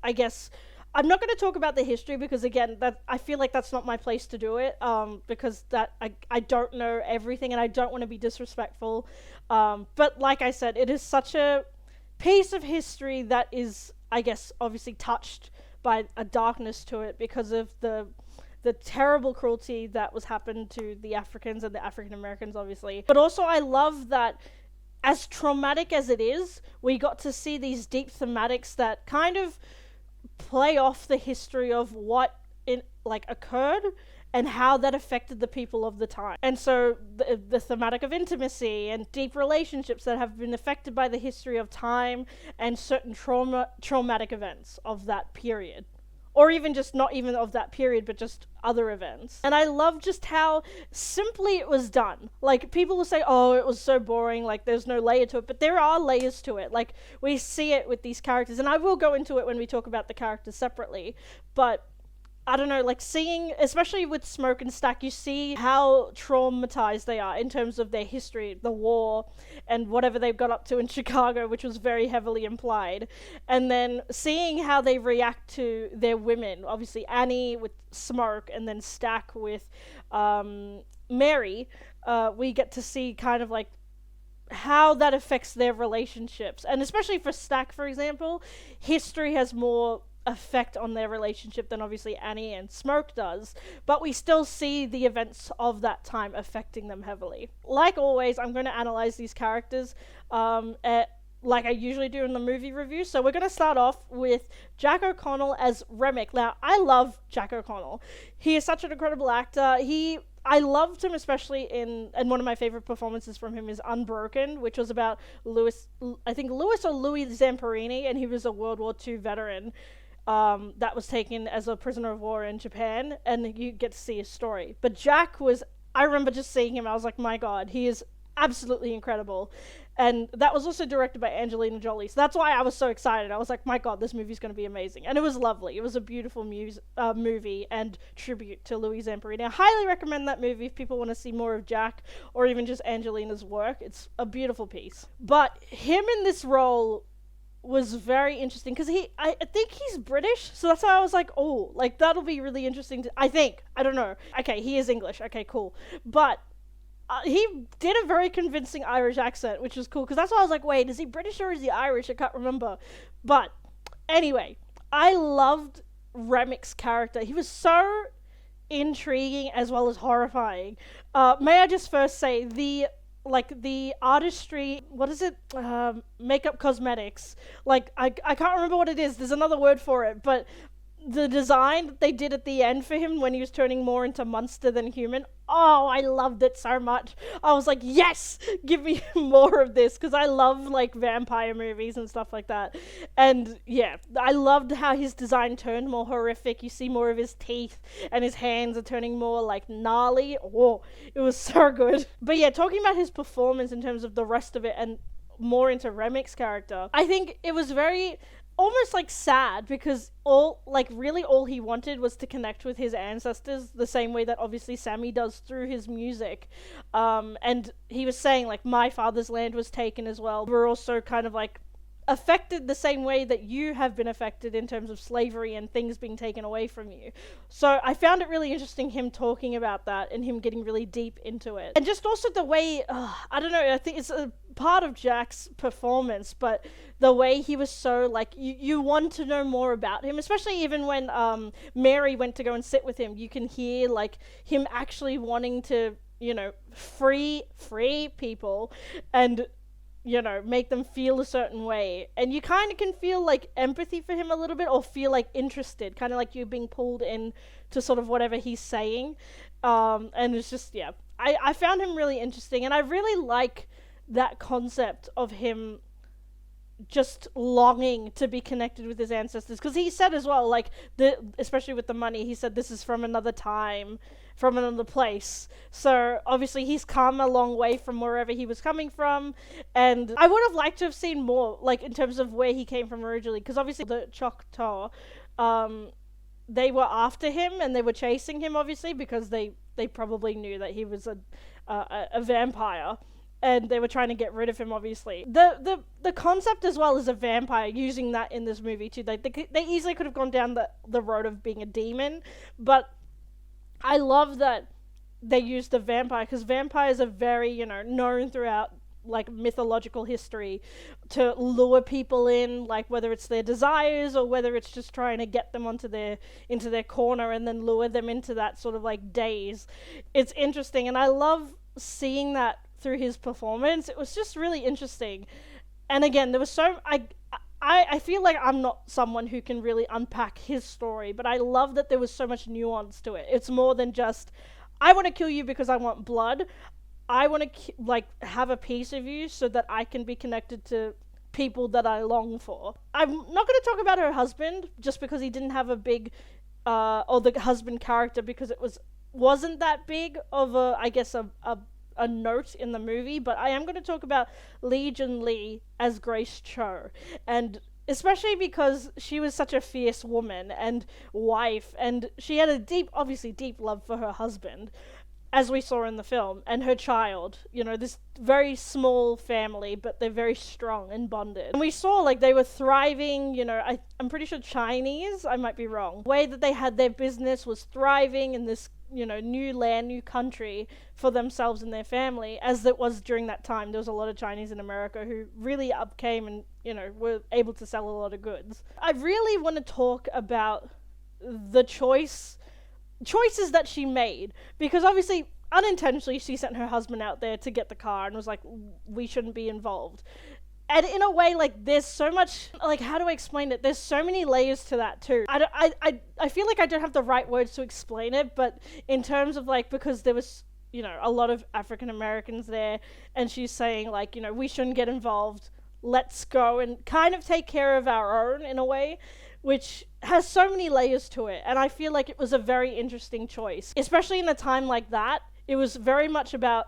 I guess, I'm not going to talk about the history, because again, that I feel like that's not my place to do it, because that I don't know everything, and I don't want to be disrespectful, but like I said, it is such a piece of history that is, I guess, obviously touched by a darkness to it because of the terrible cruelty that was happened to the Africans and the African Americans, obviously. But also I love that, as traumatic as it is, we got to see these deep thematics that kind of play off the history of what occurred and how that affected the people of the time. And so the thematic of intimacy and deep relationships that have been affected by the history of time and certain traumatic events of that period. Or even just not even of that period, but just other events. And I love just how simply it was done. Like, people will say, oh, it was so boring, like there's no layer to it, but there are layers to it. Like, we see it with these characters, and I will go into it when we talk about the characters separately, but I don't know, like seeing, especially with Smoke and Stack, you see how traumatized they are in terms of their history, the war, and whatever they've got up to in Chicago, which was very heavily implied. And then seeing how they react to their women, obviously Annie with Smoke, and then Stack with Mary, we get to see kind of like how that affects their relationships. And especially for Stack, for example, history has more effect on their relationship than obviously Annie and Smoke does, but we still see the events of that time affecting them heavily. Like always, I'm going to analyze these characters like I usually do in the movie review. So we're going to start off with Jack O'Connell as Remick. Now, I love Jack O'Connell. He is such an incredible actor. I loved him especially and one of my favorite performances from him is Unbroken, which was about Louis or Louis Zamperini, and he was a World War II veteran that was taken as a prisoner of war in Japan, and you get to see his story. But Jack was, I remember just seeing him, I was like, my God, he is absolutely incredible. And that was also directed by Angelina Jolie, so that's why I was so excited. I was like, my God, this movie's going to be amazing. And it was lovely. It was a beautiful movie and tribute to Louis Zamperini. I highly recommend that movie if people want to see more of Jack or even just Angelina's work. It's a beautiful piece. But him in this role was very interesting because I think he's British, so that's why I was like, oh, like that'll be really interesting I don't know. Okay, he is English. Okay, cool. But he did a very convincing Irish accent, which was cool, because that's why I was like, wait, is he British or is he Irish? I can't remember. But anyway, I loved Remick's character. He was so intriguing as well as horrifying. May I just first say, the artistry, what is it? Makeup cosmetics. Like, I can't remember what it is. There's another word for it, but the design that they did at the end for him when he was turning more into monster than human, oh, I loved it so much. I was like, yes, give me more of this, because I love like vampire movies and stuff like that. And yeah, I loved how his design turned more horrific. You see more of his teeth, and his hands are turning more like gnarly. Oh, it was so good. But yeah, talking about his performance in terms of the rest of it and more into Remick's character, I think it was very almost like sad, because all he wanted was to connect with his ancestors the same way that obviously Sammie does through his music. And he was saying like, my father's land was taken as well. We're also kind of like affected the same way that you have been affected in terms of slavery and things being taken away from you. So I found it really interesting him talking about that and him getting really deep into it. And just also the way, I don't know, I think it's a part of Jack's performance, but the way he was so like, you want to know more about him, especially even when Mary went to go and sit with him. You can hear like him actually wanting to, you know, free people and, you know, make them feel a certain way. And you kind of can feel like empathy for him a little bit, or feel like interested, kind of like you're being pulled in to sort of whatever he's saying. And it's just, yeah, I found him really interesting, and I really like that concept of him just longing to be connected with his ancestors, because he said as well, like, especially with the money, he said this is from another time, from another place. So obviously he's come a long way from wherever he was coming from, and I would have liked to have seen more, like, in terms of where he came from originally, because obviously the Choctaw, they were after him and they were chasing him, obviously, because they probably knew that he was a vampire. And they were trying to get rid of him, obviously. The concept as well as a vampire, using that in this movie too. They easily could have gone down the road of being a demon, but I love that they used the vampire, because vampires are very, you know, known throughout like mythological history to lure people in, like whether it's their desires or whether it's just trying to get them into their corner and then lure them into that sort of like daze. It's interesting, and I love seeing that through his performance. It was just really interesting. And again, there was so I feel like I'm not someone who can really unpack his story, but I love that there was so much nuance to it. It's more than just, I want to kill you because I want blood. I want to like have a piece of you so that I can be connected to people that I long for. I'm not going to talk about her husband just because he didn't have a big or the husband character, because it wasn't that big of a note in the movie, but I am going to talk about Lee Jun Lee as Grace Cho. And especially because she was such a fierce woman and wife, and she had a obviously deep love for her husband, as we saw in the film, and her child. You know, this very small family, but they're very strong and bonded. And we saw, like, they were thriving, you know, I'm pretty sure Chinese, I might be wrong. The way that they had their business was thriving in this, you know, new land, new country for themselves and their family, as it was during that time. There was a lot of Chinese in America who really upcame and, you know, were able to sell a lot of goods. I really want to talk about the choices that she made, because obviously unintentionally she sent her husband out there to get the car and was like, we shouldn't be involved. And in a way, like, there's so much, like, how do I explain it? There's so many layers to that too. I feel like I don't have the right words to explain it, but in terms of, like, because there was, you know, a lot of African Americans there, and she's saying, like, you know, we shouldn't get involved, let's go and kind of take care of our own in a way, which has so many layers to it. And I feel like it was a very interesting choice, especially in a time like that. It was very much about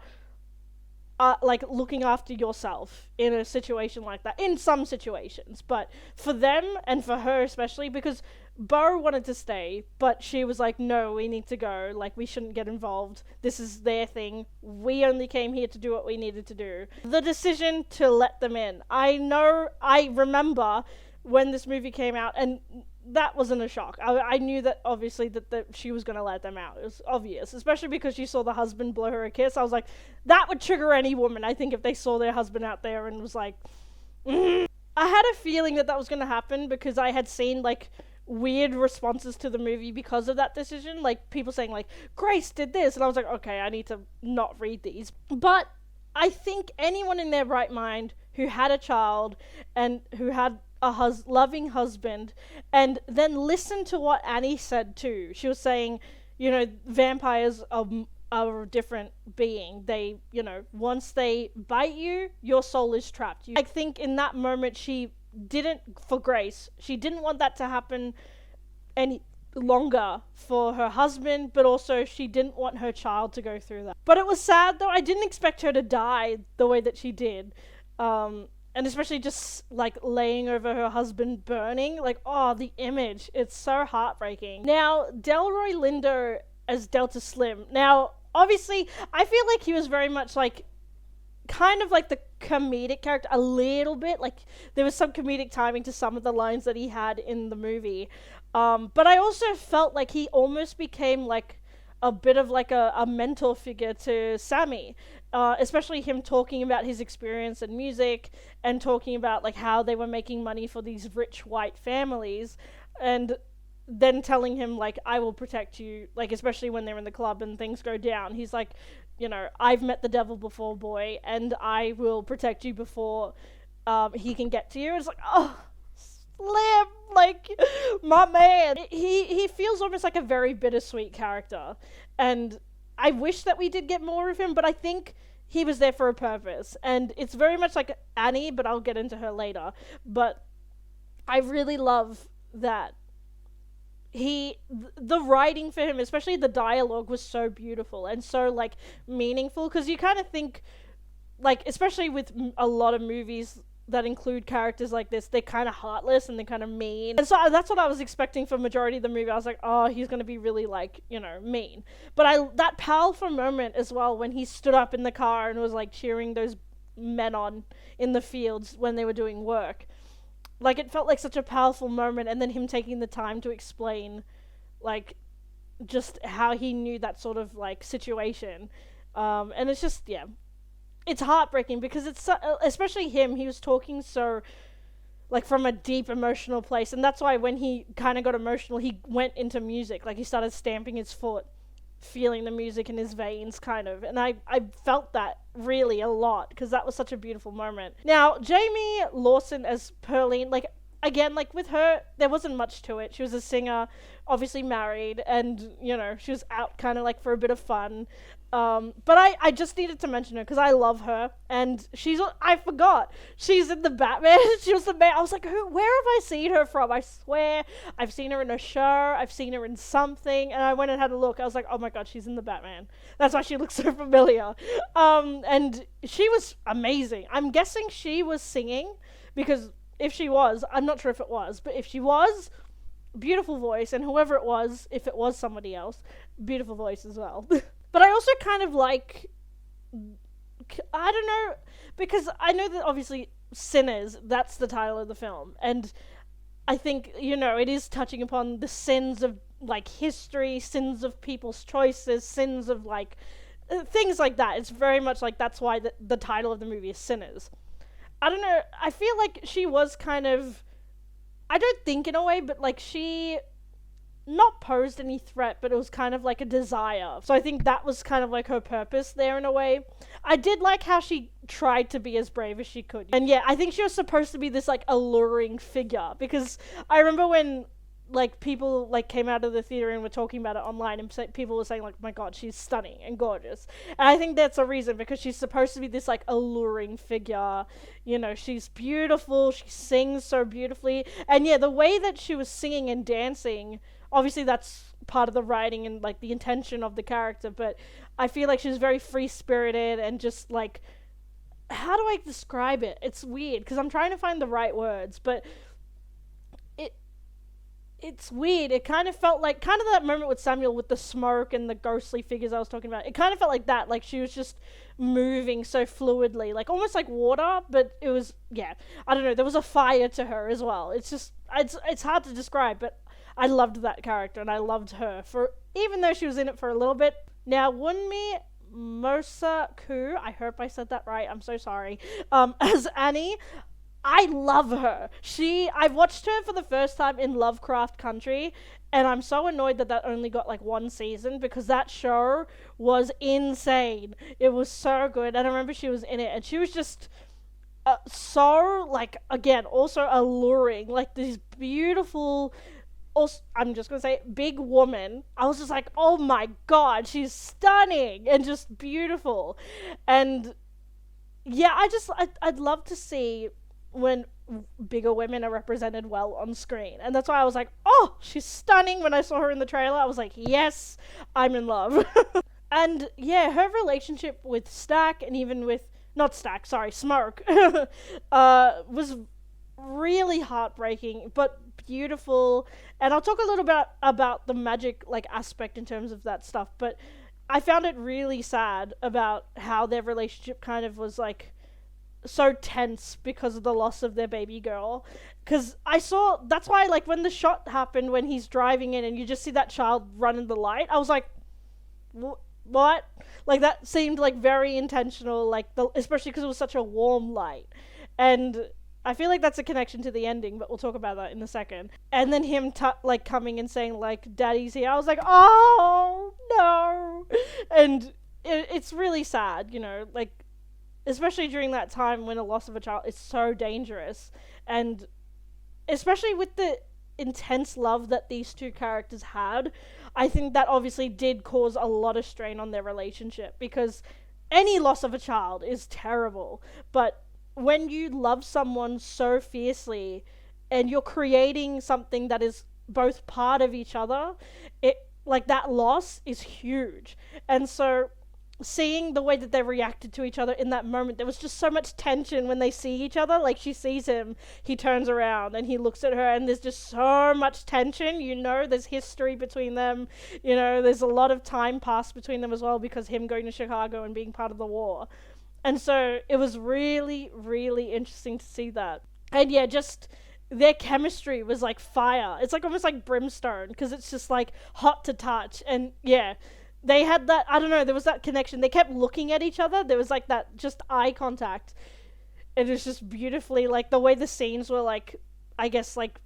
like looking after yourself in a situation like that, in some situations, but for them and for her especially, because Bo wanted to stay, but she was like, no, we need to go, like, we shouldn't get involved, this is their thing, we only came here to do what we needed to do. The decision to let them in, I remember when this movie came out, and that wasn't a shock. I knew that obviously that she was going to let them out. It was obvious, especially because she saw the husband blow her a kiss. I was like, that would trigger any woman, I think, if they saw their husband out there and was like, I had a feeling that was going to happen, because I had seen, like, weird responses to the movie because of that decision. Like, people saying, like, Grace did this, and I was like, okay, I need to not read these. But I think anyone in their right mind who had a child and who had a loving husband, and then listen to what Annie said too. She was saying, you know, vampires are a different being. They, you know, once they bite you, your soul is trapped. I think in that moment she didn't want that to happen any longer for her husband, but also she didn't want her child to go through that. But it was sad though. I didn't expect her to die the way that she did. And especially just, like, laying over her husband burning. Like, oh, the image. It's so heartbreaking. Now, Delroy Lindo as Delta Slim. Now, obviously, I feel like he was very much, like, kind of like the comedic character a little bit. Like, there was some comedic timing to some of the lines that he had in the movie. But I also felt like he almost became, like, a bit of, like, a mentor figure to Sammie. Especially him talking about his experience in music and talking about, like, how they were making money for these rich white families, and then telling him, like, I will protect you, like, especially when they're in the club and things go down. He's like, you know, I've met the devil before, boy, and I will protect you before he can get to you. It's like, oh, Slim, like, my man. He feels almost like a very bittersweet character, and I wish that we did get more of him, but I think he was there for a purpose. And it's very much like Annie, but I'll get into her later. But I really love that the writing for him, especially the dialogue, was so beautiful and so, like, meaningful. Because you kind of think, like, especially with a lot of movies that include characters like this, they're kind of heartless and they're kind of mean. And so that's what I was expecting for majority of the movie. I was like, oh, he's going to be really, like, you know, mean. But that powerful moment as well when he stood up in the car and was, like, cheering those men on in the fields when they were doing work. Like, it felt like such a powerful moment, and then him taking the time to explain, like, just how he knew that sort of, like, situation. And it's just, yeah. It's heartbreaking because it's especially him. He was talking so, like, from a deep emotional place, and that's why when he kind of got emotional, he went into music. Like, he started stamping his foot, feeling the music in his veins, kind of. And I felt that really a lot because that was such a beautiful moment. Now, Jayme Lawson as Pearline, like, again, like, with her, there wasn't much to it. She was a singer, obviously married, and, you know, she was out kind of, like, for a bit of fun. But I just needed to mention her because I love her, and I forgot, she's in the Batman. She was the man. I was like, where have I seen her from? I swear, I've seen her in a show, I've seen her in something, and I went and had a look. I was like, oh my god, she's in the Batman. That's why she looks so familiar. And she was amazing. I'm guessing she was singing because if she was, I'm not sure if it was, but if she was, beautiful voice, and whoever it was, if it was somebody else, beautiful voice as well. But I also kind of like, I don't know, because I know that obviously Sinners, that's the title of the film, and I think, you know, it is touching upon the sins of, like, history, sins of people's choices, sins of, like, things like that. It's very much like that's why the title of the movie is Sinners. I don't know, I feel like she was kind of, I don't think in a way, but like she not posed any threat, but it was kind of like a desire. So I think that was kind of like her purpose there in a way. I did like how she tried to be as brave as she could. And yeah, I think she was supposed to be this like alluring figure, because I remember when like people like came out of the theater and were talking about it online, and people were saying like, my god, she's stunning and gorgeous. And I think that's a reason, because she's supposed to be this like alluring figure, you know, she's beautiful, she sings so beautifully. And yeah, the way that she was singing and dancing, obviously that's part of the writing and like the intention of the character, but I feel like she's very free-spirited and just like, how do I describe it? It's weird because I'm trying to find the right words, but it's weird. It kind of felt like, kind of that moment with Samuel with the smoke and the ghostly figures I was talking about. It kind of felt like that, like she was just moving so fluidly, like almost like water, but it was, yeah, I don't know, there was a fire to her as well. It's just, it's hard to describe, but I loved that character and I loved her, for even though she was in it for a little bit. Now, Wunmi Mosaku, I hope I said that right, I'm so sorry, as Annie, I love her. I watched her for the first time in Lovecraft Country, and I'm so annoyed that that only got like one season, because that show was insane. It was so good, and I remember she was in it, and she was just so, like, again, also alluring, like this beautiful, also, I'm just gonna say, big woman. I was just like, oh my god, she's stunning and just beautiful. And yeah, I'd love to see when bigger women are represented well on screen, and that's why I was like, oh, she's stunning. When I saw her in the trailer, I was like, yes, I'm in love. And yeah, her relationship with Stack, and even with, not Stack, sorry, Smoke, was really heartbreaking, but beautiful. And I'll talk a little bit about the magic like aspect in terms of that stuff, but I found it really sad about how their relationship kind of was like so tense because of the loss of their baby girl. Because that's why, like, when the shot happened when he's driving in and you just see that child run in the light, I was like, what? Like, that seemed like very intentional, like, especially because it was such a warm light. And I feel like that's a connection to the ending, but we'll talk about that in a second. And then him like coming and saying like, daddy's here, I was like, oh no. And it's really sad, you know, like, especially during that time when a loss of a child is so dangerous, and especially with the intense love that these two characters had, I think that obviously did cause a lot of strain on their relationship, because any loss of a child is terrible, but when you love someone so fiercely and you're creating something that is both part of each other, it, like, that loss is huge. And so seeing the way that they reacted to each other in that moment, there was just so much tension when they see each other. Like, she sees him, he turns around and he looks at her, and there's just so much tension, you know, there's history between them, you know, there's a lot of time passed between them as well, because him going to Chicago and being part of the war. And so it was really, really interesting to see that. And yeah, just their chemistry was like fire. It's like almost like brimstone, because it's just like hot to touch. And yeah, they had that, I don't know, there was that connection. They kept looking at each other. There was like that just eye contact. It was just beautifully, like, the way the scenes were, like, I guess, like,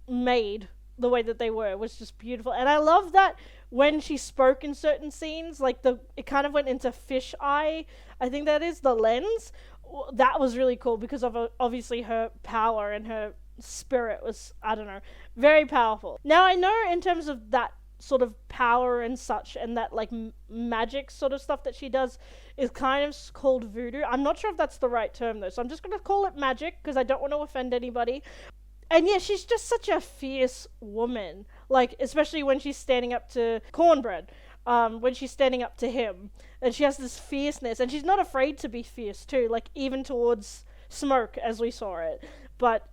made, the way that they were was just beautiful. And I love that when she spoke in certain scenes, like, it kind of went into fish eye, I think that is the lens. That was really cool, because of obviously her power and her spirit was, I don't know, very powerful. Now, I know in terms of that sort of power and such, and that like magic sort of stuff that she does is kind of called voodoo. I'm not sure if that's the right term though, so I'm just gonna call it magic because I don't want to offend anybody. And yeah, she's just such a fierce woman, like, especially when she's standing up to Cornbread, when she's standing up to him, and she has this fierceness, and she's not afraid to be fierce too, like, even towards Smoke as we saw it. But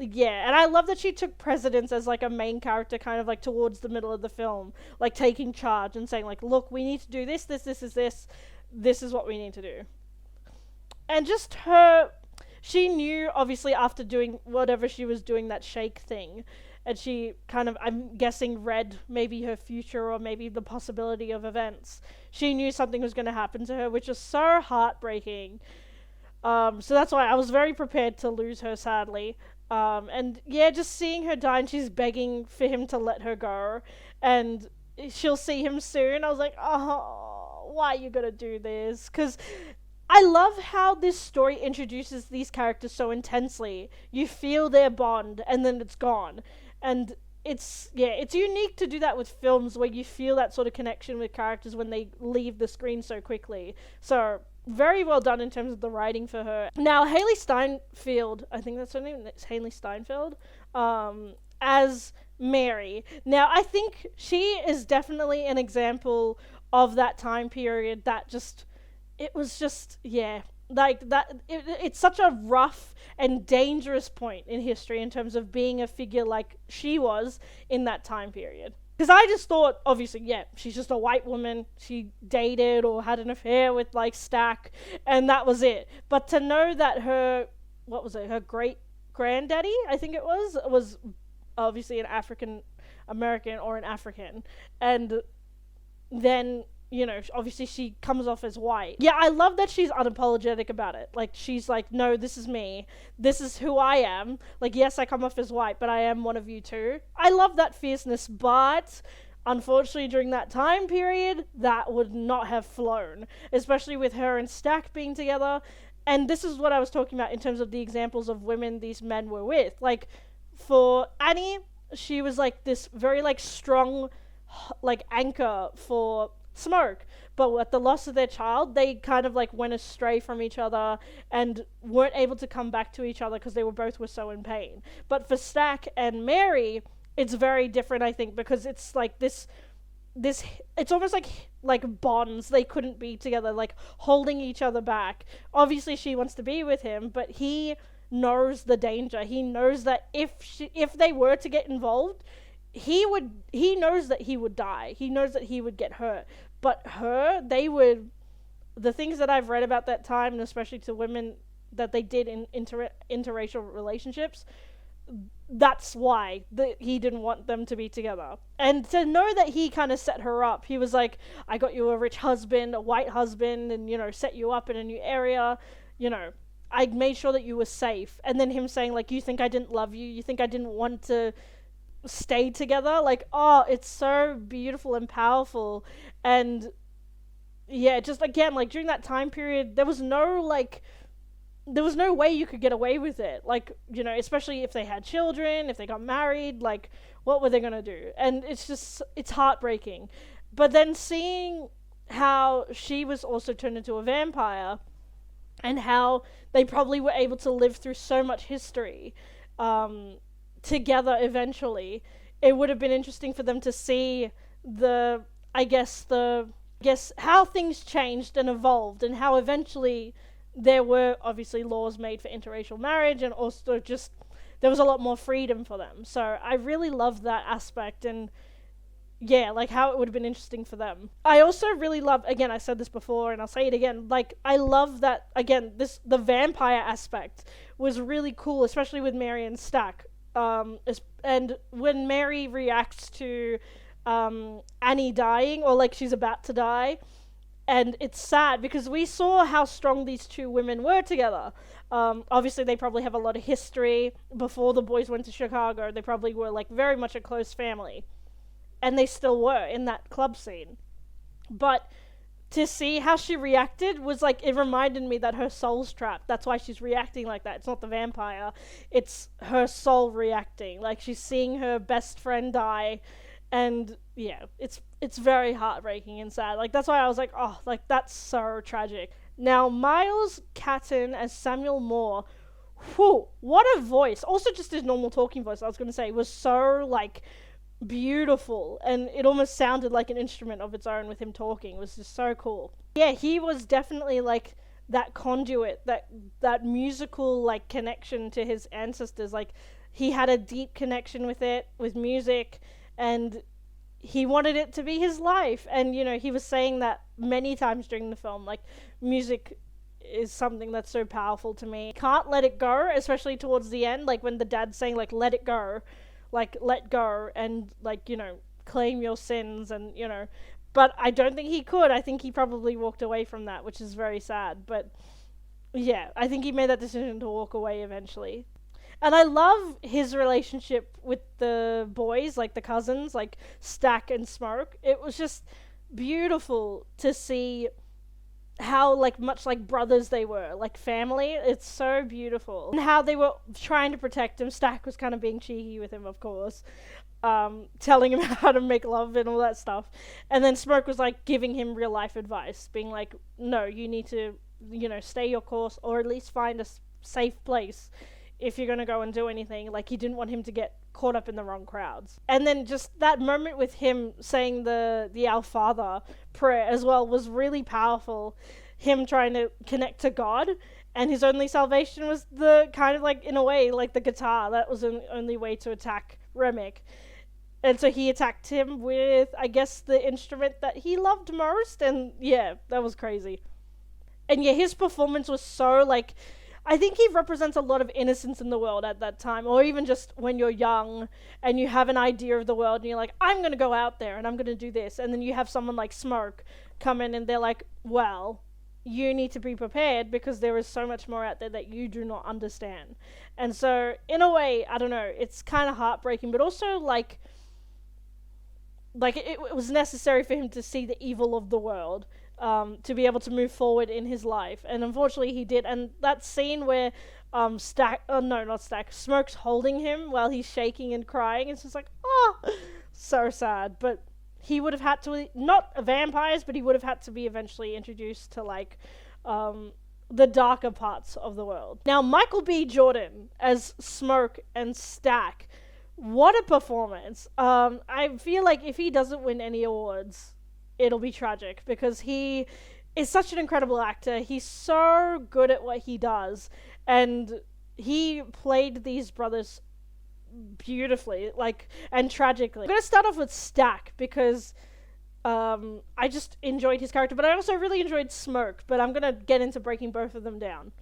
yeah, and I love that she took precedence as like a main character kind of like towards the middle of the film, like taking charge and saying like, look, we need to do this is what we need to do. And just she knew obviously after doing whatever she was doing, that shake thing, and she kind of, I'm guessing, read maybe her future or maybe the possibility of events. She knew something was going to happen to her, which is so heartbreaking. So that's why I was very prepared to lose her, sadly. And yeah, just seeing her die and she's begging for him to let her go and she'll see him soon. I was like, oh, why are you gonna do this? Because I love how this story introduces these characters so intensely. You feel their bond and then it's gone. And it's unique to do that with films where you feel that sort of connection with characters when they leave the screen so quickly. So very well done in terms of the writing for her. Now, Hailee Steinfeld, I think that's her name, it's Hailee Steinfeld, as Mary. Now, I think she is definitely an example of that time period that just, it was just, yeah, like that, it's such a rough and dangerous point in history in terms of being a figure like she was in that time period. Because I just thought, obviously, yeah, she's just a white woman. She dated or had an affair with, like, Stack, and that was it. But to know that her, what was it, her great-granddaddy, I think it was obviously an African-American or an African. And then, you know, obviously she comes off as white. Yeah, I love that she's unapologetic about it. Like, she's like, no, this is me. This is who I am. Like, yes, I come off as white, but I am one of you too. I love that fierceness, but unfortunately during that time period, that would not have flown. Especially with her and Stack being together. And this is what I was talking about in terms of the examples of women these men were with. Like, for Annie, she was like this very, like, strong, like, anchor for Smoke, but at the loss of their child, they kind of like went astray from each other and weren't able to come back to each other because they were so in pain. But for Stack and Mary, it's very different, I think, because it's like this it's almost like bonds. They couldn't be together, like holding each other back. Obviously she wants to be with him, but he knows the danger. He knows that if they were to get involved, he knows that he would die. He knows that he would get hurt. But the things that I've read about that time, and especially to women that they did in interracial relationships, that's why he didn't want them to be together. And to know that he kind of set her up, he was like, I got you a rich husband, a white husband, and, you know, set you up in a new area, you know, I made sure that you were safe. And then him saying, like, you think I didn't love you? You think I didn't want to stay together? Like, oh, it's so beautiful and powerful. And yeah, just again, like during that time period, there was no way you could get away with it. Like, you know, especially if they had children, if they got married, like what were they gonna do? And it's heartbreaking. But then seeing how she was also turned into a vampire and how they probably were able to live through so much history together eventually, it would have been interesting for them to see how things changed and evolved, and how eventually there were obviously laws made for interracial marriage, and also just there was a lot more freedom for them. So I really love that aspect, and yeah, like how it would have been interesting for them. I also really love, again, I said this before and I'll say it again, like I love that, again, the vampire aspect was really cool, especially with Mary and Stack. And when Mary reacts to Annie dying, or like she's about to die, and it's sad because we saw how strong these two women were together. Obviously they probably have a lot of history. Before the boys went to Chicago, they probably were like very much a close family, and they still were in that club scene. But to see how she reacted was like, it reminded me that her soul's trapped. That's why she's reacting like that. It's not the vampire, it's her soul reacting. Like she's seeing her best friend die, and yeah, it's very heartbreaking and sad. Like that's why I was like, oh, like that's so tragic. Now Miles Caton as Samuel Moore, whew, what a voice. Also just his normal talking voice, I was gonna say, was so like beautiful, and it almost sounded like an instrument of its own with him talking. It was just so cool. Yeah, he was definitely like that conduit, that musical like connection to his ancestors. Like he had a deep connection with it, with music, and he wanted it to be his life. And, you know, he was saying that many times during the film, like, music is something that's so powerful to me. Can't let it go, especially towards the end, like, when the dad's saying, like, let it go, like, let go, and, like, you know, claim your sins, and, you know, but I don't think he could. I think he probably walked away from that, which is very sad, but, yeah, I think he made that decision to walk away eventually. And I love his relationship with the boys, like the cousins, like Stack and Smoke. It was just beautiful to see how, like, much like brothers they were, like family. It's so beautiful. And how they were trying to protect him. Stack was kind of being cheeky with him, of course, telling him how to make love and all that stuff. And then Smoke was, like, giving him real life advice, being like, no, you need to, you know, stay your course, or at least find a safe place if you're gonna go and do anything. Like, he didn't want him to get caught up in the wrong crowds. And then just that moment with him saying the Our Father prayer as well was really powerful. Him trying to connect to God, and his only salvation was the kind of, like, in a way, like the guitar. That was the only way to attack Remick. And so he attacked him with, I guess, the instrument that he loved most. And yeah, that was crazy. And yeah, his performance was so, like, I think he represents a lot of innocence in the world at that time, or even just when you're young and you have an idea of the world and you're like, I'm going to go out there and I'm going to do this. And then you have someone like Smoke come in and they're like, well, you need to be prepared because there is so much more out there that you do not understand. And so, in a way, I don't know, it's kind of heartbreaking, but also like it was necessary for him to see the evil of the world. To be able to move forward in his life, and unfortunately he did. And that scene where Smoke's holding him while he's shaking and crying, it's just like, oh, so sad. But he would have had to, not vampires, but he would have had to be eventually introduced to, like, the darker parts of the world. Now, Michael B. Jordan as Smoke and Stack, what a performance. I feel like if he doesn't win any awards, it'll be tragic, because he is such an incredible actor. He's so good at what he does, and he played these brothers beautifully, like, and tragically. I'm gonna start off with Stack because I just enjoyed his character, but I also really enjoyed Smoke, but I'm gonna get into breaking both of them down.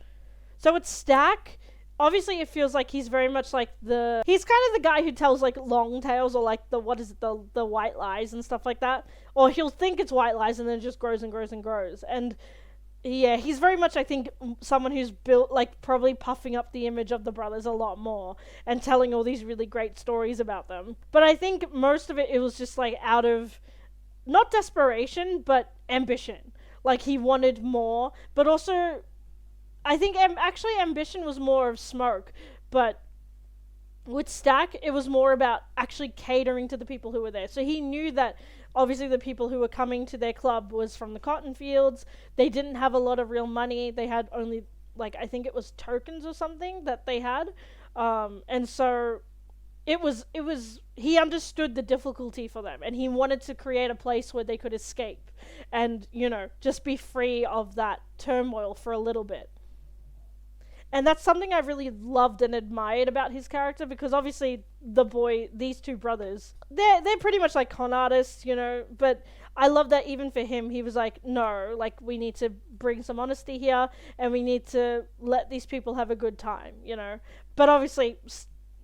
So with Stack, obviously it feels like he's very much like he's kind of the guy who tells, like, long tales, or like the white lies and stuff like that. Or he'll think it's white lies and then it just grows and grows and grows. And yeah, he's very much, I think, someone who's built, like, probably puffing up the image of the brothers a lot more and telling all these really great stories about them. But I think most of it was just, like, out of, not desperation, but ambition. Like, he wanted more, but also, I think actually ambition was more of Smoke, but with Stack, it was more about actually catering to the people who were there. So he knew that obviously the people who were coming to their club was from the cotton fields. They didn't have a lot of real money. They had only, like, I think it was tokens or something that they had. And so he understood the difficulty for them, and he wanted to create a place where they could escape and, you know, just be free of that turmoil for a little bit. And that's something I really loved and admired about his character, because obviously these two brothers, they're pretty much like con artists, you know, but I love that even for him, he was like, no, like, we need to bring some honesty here, and we need to let these people have a good time, you know. But obviously,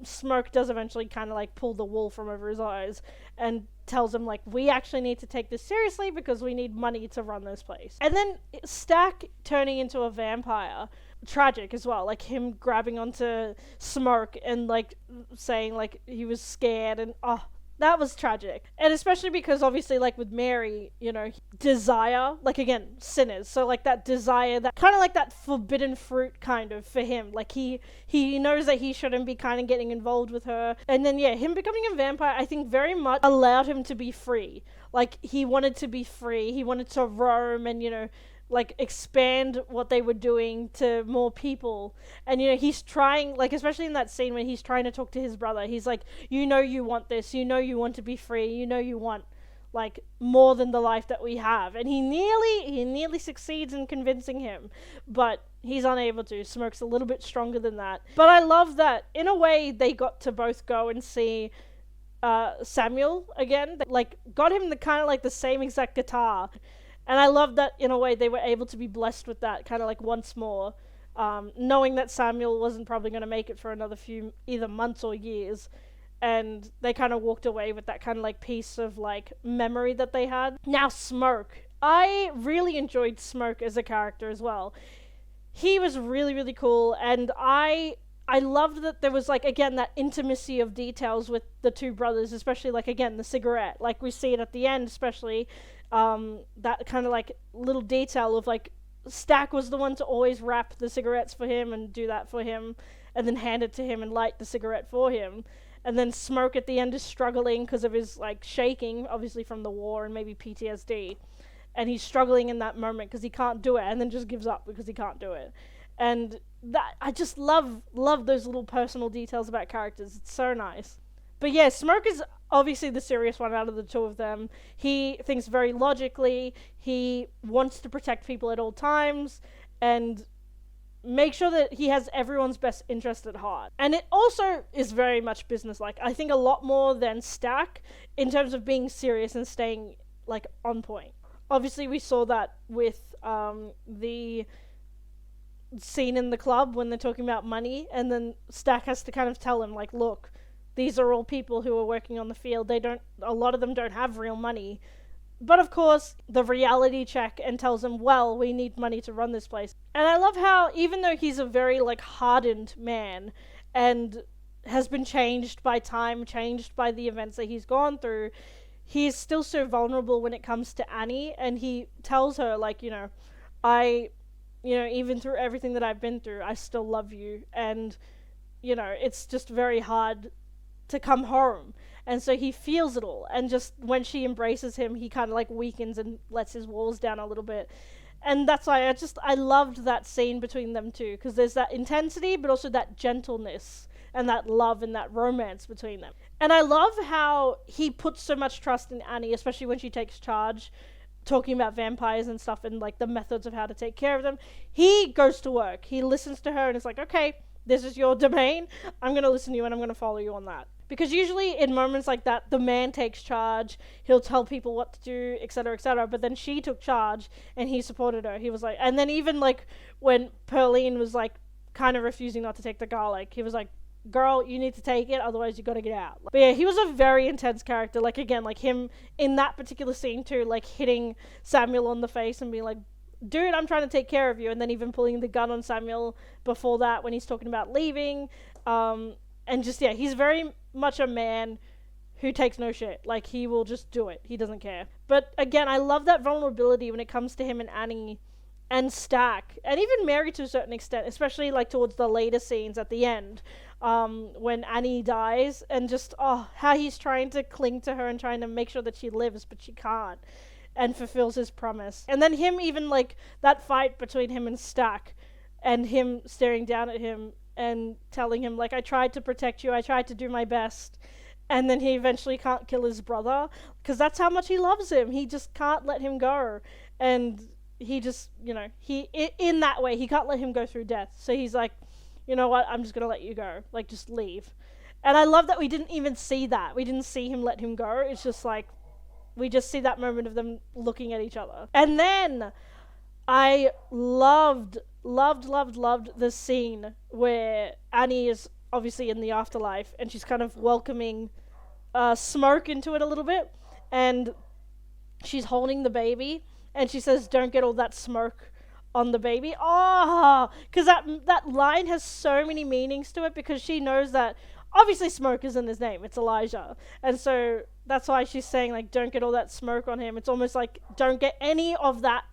Smoke does eventually kind of, like, pull the wool from over his eyes and tells him, like, we actually need to take this seriously because we need money to run this place. And then Stack turning into a vampire, tragic as well, like him grabbing onto Smoke and, like, saying, like, he was scared, and that was tragic. And especially because obviously, like, with Mary, you know, desire, like, again, sinners, so, like, that desire, that kind of like that forbidden fruit kind of for him, like, he knows that he shouldn't be kind of getting involved with her. And then yeah, him becoming a vampire, I think, very much allowed him to be free. Like, he wanted to be free, he wanted to roam and, you know, like, expand what they were doing to more people. And, you know, he's trying, like, especially in that scene when he's trying to talk to his brother, he's like, you know, you want this, you know, you want to be free, you know, you want, like more than the life that we have. And he nearly succeeds in convincing him, but he's unable to. Smoke's a little bit stronger than that. But I love that in a way they got to both go and see Samuel again, like got him the kind of like the same exact guitar. And I love that in a way they were able to be blessed with that kind of like once more, knowing that Samuel wasn't probably going to make it for another few either months or years. And they kind of walked away with that kind of like piece of like memory that they had. Now Smoke. I really enjoyed Smoke as a character as well. He was really cool, and I loved that there was like, again, that intimacy of details with the two brothers, especially like, again, the cigarette. Like we see it at the end, especially that kind of like little detail of like Stack was the one to always wrap the cigarettes for him and do that for him, and then hand it to him and light the cigarette for him. And then Smoke at the end is struggling because of his like shaking, obviously from the war and maybe PTSD. And he's struggling in that moment because he can't do it, and then just gives up because he can't do it. And that, I just love those little personal details about characters. It's so nice. But yeah, Smoke is obviously the serious one out of the two of them. He thinks very logically. He wants to protect people at all times and make sure that he has everyone's best interest at heart. And it also is very much businesslike. I think a lot more than Stack in terms of being serious and staying like on point. Obviously we saw that with the scene in the club when they're talking about money, and then Stack has to kind of tell him like, look, these are all people who are working on the field. A lot of them don't have real money. But of course, the reality check and tells him, well, we need money to run this place. And I love how, even though he's a very, like, hardened man and has been changed by time, changed by the events that he's gone through, he's still so vulnerable when it comes to Annie. And he tells her, like, even through everything that I've been through, I still love you. And, it's just very hard to come home. And so he feels it all, and just when she embraces him, he kind of like weakens and lets his walls down a little bit. And that's why I loved that scene between them two, because there's that intensity but also that gentleness and that love and that romance between them. And I love how he puts so much trust in Annie, especially when she takes charge, talking about vampires and stuff and like the methods of how to take care of them. He goes to work, he listens to her and is like, okay, this is your domain, I'm going to listen to you and I'm going to follow you on that. Because usually in moments like that, the man takes charge, he'll tell people what to do, etc., but then she took charge and he supported her. He was like, and then even like when Pearline was like kind of refusing not to take the garlic, he was like, girl, you need to take it, otherwise you gotta get out. But yeah, he was a very intense character. Like again, like him in that particular scene too, like hitting Samuel on the face and being like, dude, I'm trying to take care of you, and then even pulling the gun on Samuel before that when he's talking about leaving. And just, yeah, he's very much a man who takes no shit. Like, he will just do it. He doesn't care. But again, I love that vulnerability when it comes to him and Annie and Stack, and even Mary to a certain extent, especially like towards the later scenes at the end, when Annie dies, and just, how he's trying to cling to her and trying to make sure that she lives, but she can't, and fulfills his promise. And then him even, like, that fight between him and Stack, and him staring down at him and telling him, like, I tried to protect you, I tried to do my best, and then he eventually can't kill his brother, because that's how much he loves him. He just can't let him go, and he just, in that way, he can't let him go through death, so he's like, you know what, I'm just gonna let you go, like, just leave. And I love that we didn't even see that. We didn't see him let him go. It's just like, we just see that moment of them looking at each other. And then I loved the scene where Annie is obviously in the afterlife and she's kind of welcoming Smoke into it a little bit, and she's holding the baby and she says, don't get all that smoke on the baby. Because that line has so many meanings to it, because she knows that obviously Smoke isn't his name, it's Elijah, and so that's why she's saying, like, don't get all that smoke on him. It's almost like, don't get any of that,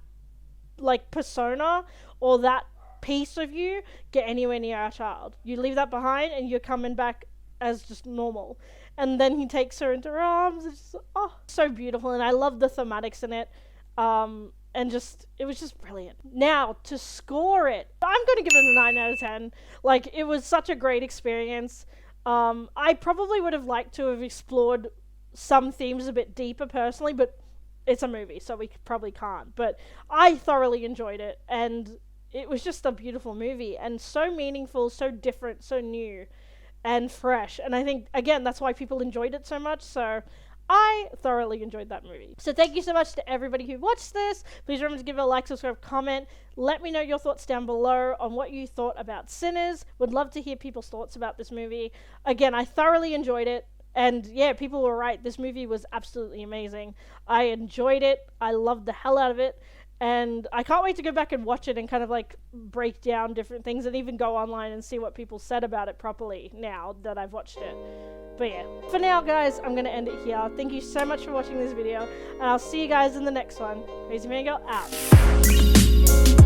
like, persona or that piece of you get anywhere near our child. You leave that behind and you're coming back as just normal. And then he takes her into her arms. It's just, so beautiful. And I love the thematics in it. And just, it was just brilliant. Now, to score it, I'm going to give it a 9 out of 10. Like, it was such a great experience. I probably would have liked to have explored some themes a bit deeper personally, but it's a movie, so we probably can't. But I thoroughly enjoyed it, and it was just a beautiful movie, and so meaningful, so different, so new, and fresh. And I think, again, that's why people enjoyed it so much, so I thoroughly enjoyed that movie. So thank you so much to everybody who watched this. Please remember to give it a like, subscribe, comment. Let me know your thoughts down below on what you thought about Sinners. Would love to hear people's thoughts about this movie. Again, I thoroughly enjoyed it. And yeah, people were right. This movie was absolutely amazing. I enjoyed it. I loved the hell out of it. And I can't wait to go back and watch it and kind of like break down different things and even go online and see what people said about it properly now that I've watched it. But yeah, for now guys, I'm going to end it here. Thank you so much for watching this video, and I'll see you guys in the next one. Crazy Man Girl out.